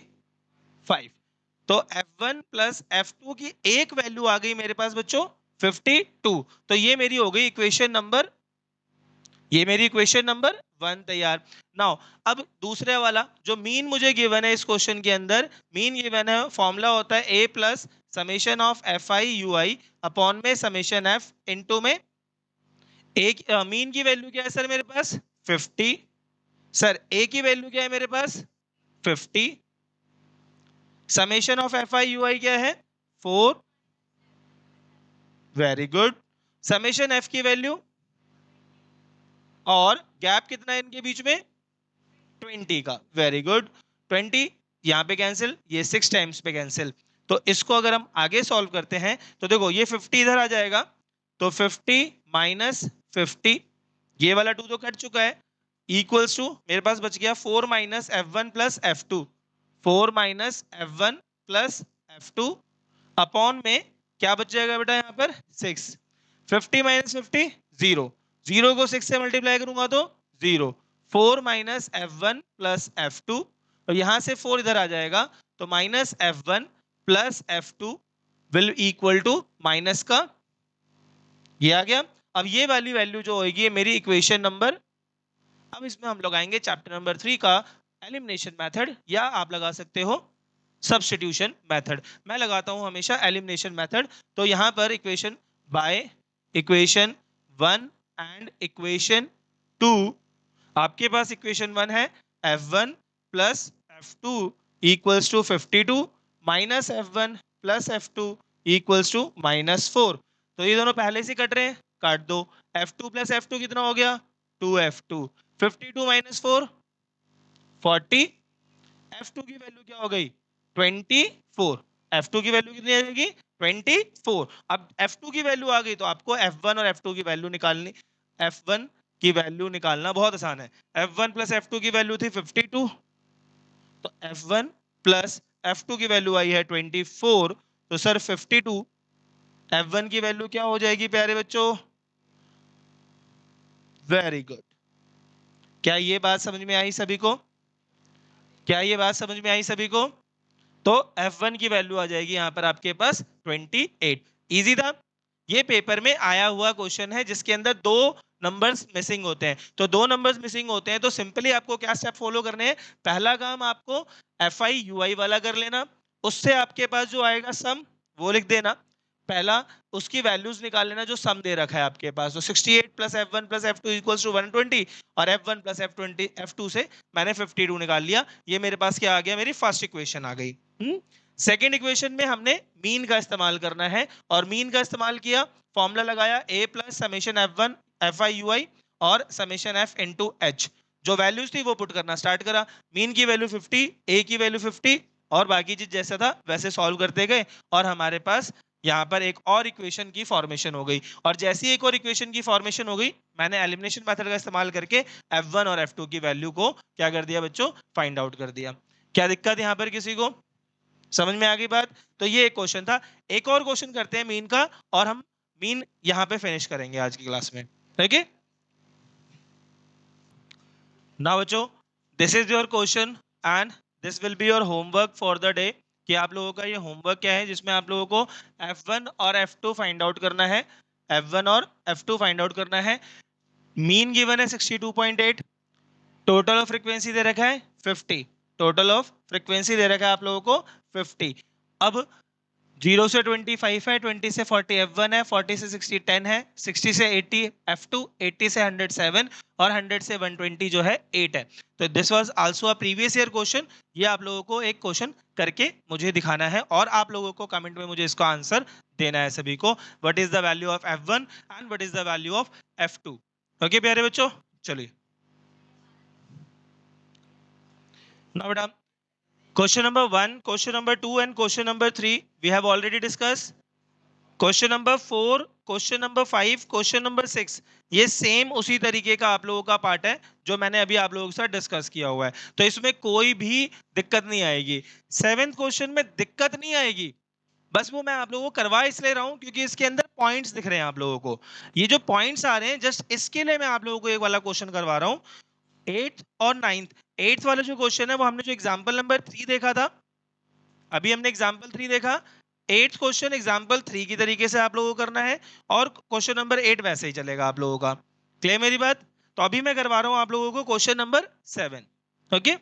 5। तो f1 प्लस f2 की एक वैल्यू आ गई मेरे पास बच्चों 52। तो ये मेरी हो गई इक्वेशन नंबर, ये मेरी इक्वेशन नंबर 1 तैयार। नाउ अब दूसरे वाला जो मीन मुझे गिवन है इस क्वेश्चन के अंदर, मीन गिवन है, फॉर्मूला होता है a plus summation of fi ui upon में समेशन f इनटू में एक मीन की वैल्यू क्या है सर मेरे पास 50, सर a की वैल्यू क्या है मेरे पास 50, समेशन ऑफ fi ui क्या है 4, वेरी गुड, समेशन f की वैल्यू, और गैप कितना है इनके बीच में 20 का, वेरी गुड, 20 यहां पे कैंसिल, ये 6 टाइम्स पे कैंसिल। तो इसको अगर हम आगे सॉल्व करते हैं तो देखो ये 50 इधर आ जाएगा, तो 50 माइनस 50, ये वाला 2 तो कट चुका है, इक्वल्स टू मेरे पास बच गया 4 minus f1 plus f2, 4 minus f1 plus f2 upon में क्या बच जाएगा बेटा यहाँ पर 6, 50 माइनस 50 0, 0 को 6 से मल्टीप्लाई करूंगा तो 0, 4 माइनस f1 प्लस f2, और यहां से 4 इधर आ जाएगा तो minus f1 plus f2 will equal to minus का, ये आ गया। अब ये वाली वैल्यू जो होगी ये मेरी इक्वेशन नंबर, अब इसमें हम लगाएंगे चैप्टर नंबर 3 का एलिमिनेशन मेथड, या आप लगा सकते हो सब्स्टिट्यूशन मेथड। मैं लगाता हूं हमेशा एलिमिनेशन मेथड। तो यहां पर equation by equation 1 and equation 2, आपके पास इक्वेशन 1 है f1 plus f2 equals to 52 minus f1 plus f2 equals to -4। तो ये दोनों पहले से कट रहे हैं, काट दो, f2 प्लस f2 कितना हो गया 2f2, 52 माइनस 4 40, f2 की वैल्यू क्या हो गई 24, f2 की वैल्यू कितनी आ जाएगी 24। अब f2 की वैल्यू आ गई तो आपको f1 और f2 की वैल्यू निकालनी, f1 की वैल्यू निकालना बहुत आसान है। f1 प्लस f2 की वैल्यू थी 52, तो f1 प्लस f2 की वैल्यू आई है 24, तो सर 52 f1 की वैल्यू क्या हो जाएगी प्यारे बच्चों, वेरी गुड। क्या ये बात समझ में आई सभी को, क्या ये बात समझ में आई सभी को। तो f1 की वैल्यू आ जाएगी यहां पर आपके पास 28। इजी था, ये पेपर में आया हुआ क्वेश्चन है जिसके अंदर 2 नंबर्स मिसिंग होते हैं। तो 2 नंबर्स मिसिंग होते हैं तो सिंपली आपको क्या स्टेप फॉलो करने हैं, पहला काम आपको fi ui वाला कर लेना, उससे आपके पास जो आएगा सम वो लिख देना, पहला उसकी वैल्यूज निकाल लेना जो सम दे रखा है आपके पास। तो 68 plus f1 plus f2 equals to 120, और f1 प्लस f2 से मैंने 52 निकाल लिया। ये मेरे पास क्या आ गया, मेरी फर्स्ट इक्वेशन आ गई। सेकेंड इक्वेशन में हमने मीन का इस्तेमाल करना है, और मीन का इस्तेमाल किया, फॉर्मूला लगाया a plus summation f1 fi ui और समेशन f इनटू h, जो वैल्यूज थी वो पुट करना स्टार्ट करा। मीन की वैल्यू 50, a की वैल्यू 50, और बाकी चीज जैसा था वैसे सॉल्व करते गए, और हमारे पास यहाँ पर एक और इक्वेशन की फॉर्मेशन हो गई, और जैसी एक और इक्वेशन की फॉर्मेशन हो गई, मैंने एलिमिनेशन मेथड का इस्तेमाल करके F1 और F2 की वैल्यू को क्या कर दिया बच्चों, फाइंड आउट कर दिया। क्या दिक्कत यहाँ पर किसी को, समझ में आ गई बात? तो ये एक क्वेश्चन था। एक और क्वेश्चन करते हैं मीन का, और हम मीन यहाँ पे फिनिश करेंगे आज की क्लास में, ठीक है ना बच्चों? This is your question and this will be your homework for the day. कि आप लोगों का ये होमवर्क क्या है, जिसमें आप लोगों को F1 और F2 फाइंड आउट करना है। F1 और F2 फाइंड आउट करना है। मीन गिवन है 62.8, टोटल ऑफ फ्रीक्वेंसी दे रखा है 50, टोटल ऑफ फ्रीक्वेंसी दे रखा है आप लोगों को 50। अब 0 से 25 है, 20 से 40 F1 है, 40 से 60 10 है, 60 से 80 F2, 80 से 100 7 और 100 से 120 जो है 8 है। तो this was also a previous year question. ये आप लोगों को एक क्वेश्चन करके मुझे दिखाना है, और आप लोगों को कमेंट में मुझे इसका आंसर देना है सभी को। What is the value of F1 and what is the value of F2। Okay प्यारे बच्चों, चलिए नाउ बेटा, question number 1, question number 2 and question number 3 we have already discussed. Question number 4, question number 5, question number 6, ये सेम उसी तरीके का आप लोगों का पार्ट है जो मैंने अभी आप लोगों के साथ डिस्कस किया हुआ है, तो इसमें कोई भी दिक्कत नहीं आएगी। 7th क्वेश्चन में दिक्कत नहीं आएगी, बस वो मैं आप लोगों को करवा इसलिए रहा हूं क्योंकि इसके अंदर पॉइंट्स दिख रहे हैं आप लोगों को। ये जो पॉइंट्स आ रहे हैं जस्ट इसके लिए मैं आप लोगों को एक वाला क्वेश्चन करवा रहा हूं। 8th और 9th, 8th वाला जो क्वेश्चन है वो हमने जो एग्जाम्पल नंबर 3 देखा था, अभी हमने एग्जाम्पल 3 देखा। 8th क्वेश्चन एग्जाम्पल 3 की तरीके से आप लोगों को करना है, और क्वेश्चन नंबर 8 वैसे ही चलेगा आप लोगों का। क्लियर मेरी बात? तो अभी मैं करवा रहा हूं आप लोगों को क्वेश्चन नंबर 7। ओके,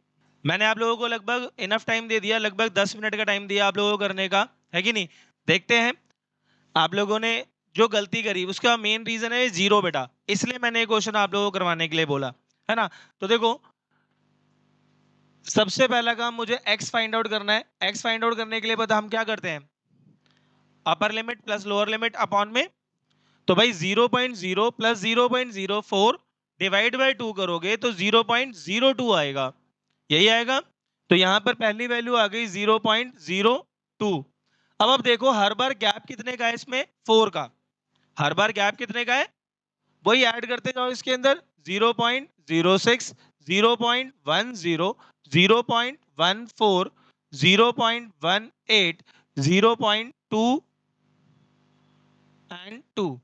मैंने आप लोगों को लगभग इनफ टाइम दे दिया, लगभग 10 मिनट का टाइम दिया आप लोगों को करने का, है कि नहीं? देखते हैं आप लोगों ने जो गलती करी उसका मेन रीजन है 0 बेटा, इसलिए मैंने ये क्वेश्चन आप लोगों को करवाने के लिए बोला, है ना? तो देखो, सबसे पहला काम मुझे x फाइंड आउट करना है। x फाइंड आउट करने के लिए पता हम क्या करते हैं, upper limit plus lower limit upon में, तो भाई 0.0 प्लस 0.04 डिवाइड बाय 2 करोगे तो 0.02 आएगा, यही आएगा। तो यहां पर पहली वैल्यू आ गई 0.02। अब देखो हर बार गैप कितने का है इसमें, 4 का। हर बार गैप कितने का है, वही ऐड करते जाओ इसके अंदर, 0.06, 0.10, 0.14, 0.18, 0.2 एंड 2,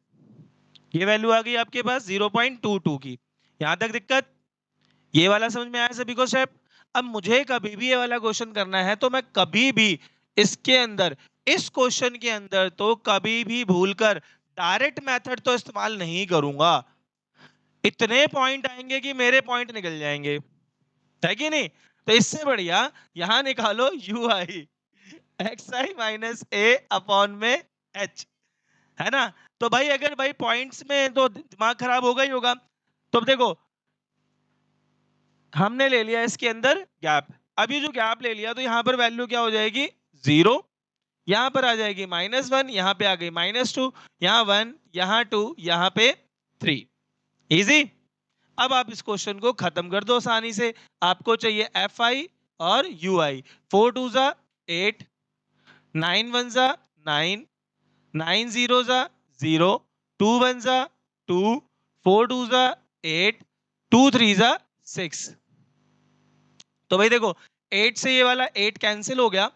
ये वैल्यू आ गई आपके पास 0.22 की। यहां तक दिक्कत, ये वाला समझ में आया सभी को स्टेप? अब मुझे कभी भी ये वाला क्वेश्चन करना है तो मैं कभी भी इसके अंदर, इस क्वेश्चन के अंदर तो कभी भी भूलकर डायरेक्ट मेथड तो इस्तेमाल नहीं करूंगा। इतने पॉइंट आएंगे कि मेरे पॉइंट निकल जाएंगे, है कि नहीं? तो इससे बढ़िया यहां निकालो you I X I minus A upon में एच, है ना? तो भाई अगर भाई पॉइंट्स में तो दिमाग खराब होगा ही होगा। तो अब देखो, हमने ले लिया इसके अंदर गैप। अब ये जो गैप ले लिया तो यहां पर वैल्यू क्या हो जाएगी, 0, यहां पर आ जाएगी -1, यहां पे आ गई -2, यहां 1, यहां 2, यहां पे 3। इजी। अब आप इस क्वेश्चन को खत्म कर दो आसानी से। आपको चाहिए एफ आई और यू आई। 4 2 जा 8, 9 1 जा 9, 9 0 जा 0, 2 1 जा 2, 4 2 जा 8, 2 3 जा 6। तो भाई देखो, 8 से ये वाला 8 कैंसिल हो गया,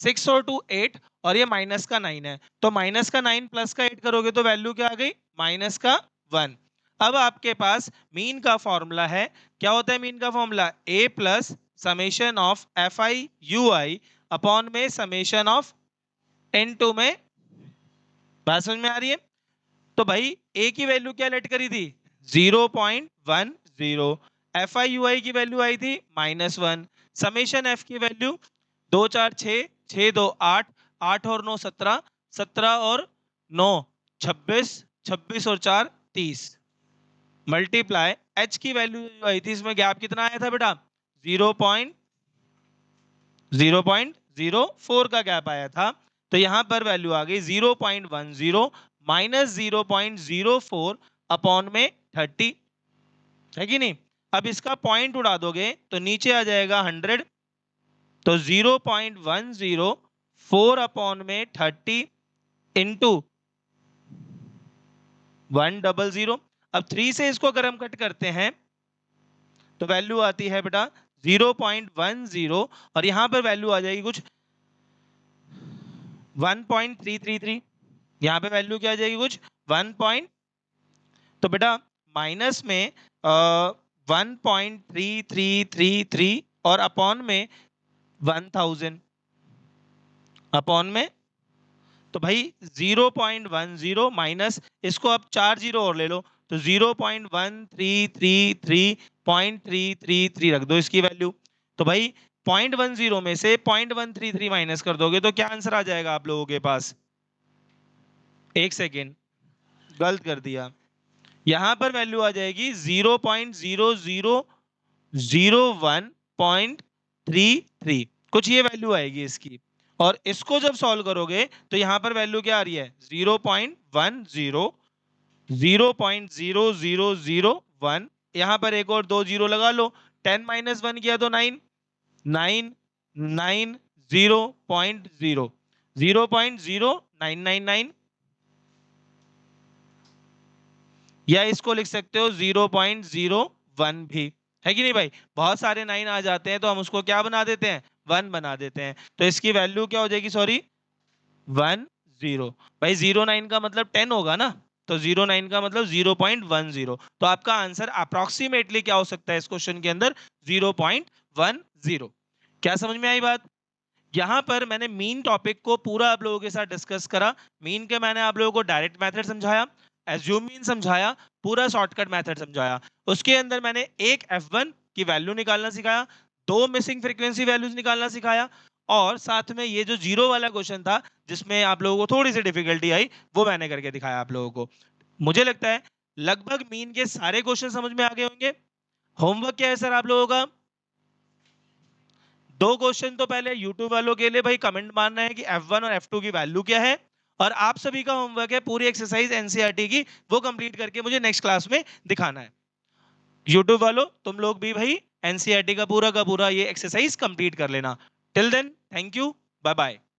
6 और 2 8, और ये माइनस का 9 है, तो माइनस का 9 प्लस का 8 करोगे तो वैल्यू क्या आ गई, माइनस का 1। अब आपके पास मीन का फॉर्मूला है, क्या होता है मीन का formula, a plus summation of F I U I upon में समेशन ऑफ n2 में। बात समझ में आ रही है? तो भाई a की वैल्यू क्या लेट करी थी, 0.10, एफ आई यू आई की वैल्यू आई थी -1, समेशन f की वैल्यू 2 4 6, 6 2 8, 8 और 9 17, 17 और 9 26, 26 और 4 30, मल्टीप्लाई h की वैल्यू आई थी, इसमें गैप कितना आया था बेटा, 0.04 का गैप आया था। तो यहां पर वैल्यू आ गई 0.10 माइनस 0.04 अपॉन में 30, है कि नहीं? अब इसका पॉइंट उड़ा दोगे तो नीचे आ जाएगा 100, तो 0.104 अपॉन में 30 इंटू 100। अब 3 से इसको अगर हम कट करते हैं तो वैल्यू आती है बेटा 0.10 और यहां पर वैल्यू आ जाएगी कुछ 1.333। यहां पे वैल्यू क्या आ जाएगी कुछ 1. तो बेटा माइनस में 1.3333 और अपॉन में 1000 अपॉन में, तो भाई 0.10 माइनस इसको अब 4 जीरो और ले लो तो 0.1333.333 रख दो इसकी वैल्यू। तो भाई 0.10 में से 0.133 माइनस कर दोगे तो क्या आंसर आ जाएगा आप लोगों के पास? एक सेकेंड, गलत कर दिया। यहां पर वैल्यू आ जाएगी 0.0001.33 कुछ ये वैल्यू आएगी इसकी। और इसको जब सॉल्व करोगे तो यहां पर वैल्यू क्या आ रही है 0.10 0.0001। यहां पर एक और 2 जीरो लगा लो, 10 माइनस 1 किया तो 9 9 9 0.0 0.0999 या इसको लिख सकते हो 0.01 भी, है कि नहीं भाई? बहुत सारे 9 आ जाते हैं तो हम उसको क्या बना देते हैं 1 बना देते हैं। तो इसकी वैल्यू क्या हो जाएगी, सॉरी 10। भाई 09 का मतलब 10 होगा ना, तो 09 का मतलब 0.10। तो आपका आंसर अप्रोक्सीमेटली क्या हो सकता है इस क्वेश्चन के अंदर 0.10। क्या समझ में आई बात? यहां पर मैंने मीन टॉपिक को पूरा आप लोगों के साथ डिस्कस करा। मीन के मैंने आप लोगों को डायरेक्ट मेथड समझाया, एज्यूम मीन समझाया, पूरा शॉर्टकट मेथड समझाया। उसके अंदर मैंने एक F1 की वैल्यू निकालना सिखाया, 2 मिसिंग फ्रीक्वेंसी वैल्यूज निकालना सिखाया और साथ में ये जो जीरो वाला क्वेश्चन था जिसमें आप लोगों को थोड़ी सी डिफिकल्टी आई वो मैंने करके दिखाया आप लोगों को। मुझे लगता है लगभग मीन के सारे क्वेश्चन समझ में आ गए होंगे। होमवर्क क्या है सर आप लोगों का? 2 क्वेश्चन तो पहले YouTube वालों के लिए भाई कमेंट मारना है कि F1 और F2 की वैल्यू क्या है, और आप सभी का होमवर्क है पूरी एक्सरसाइज एनसीईआरटी की वो कंप्लीट करके मुझे नेक्स्ट क्लास में दिखाना है। YouTube वालों तुम लोग भी भाई एनसीईआरटी का पूरा ये एक्सरसाइज कंप्लीट कर लेना। Till then thank you, bye bye.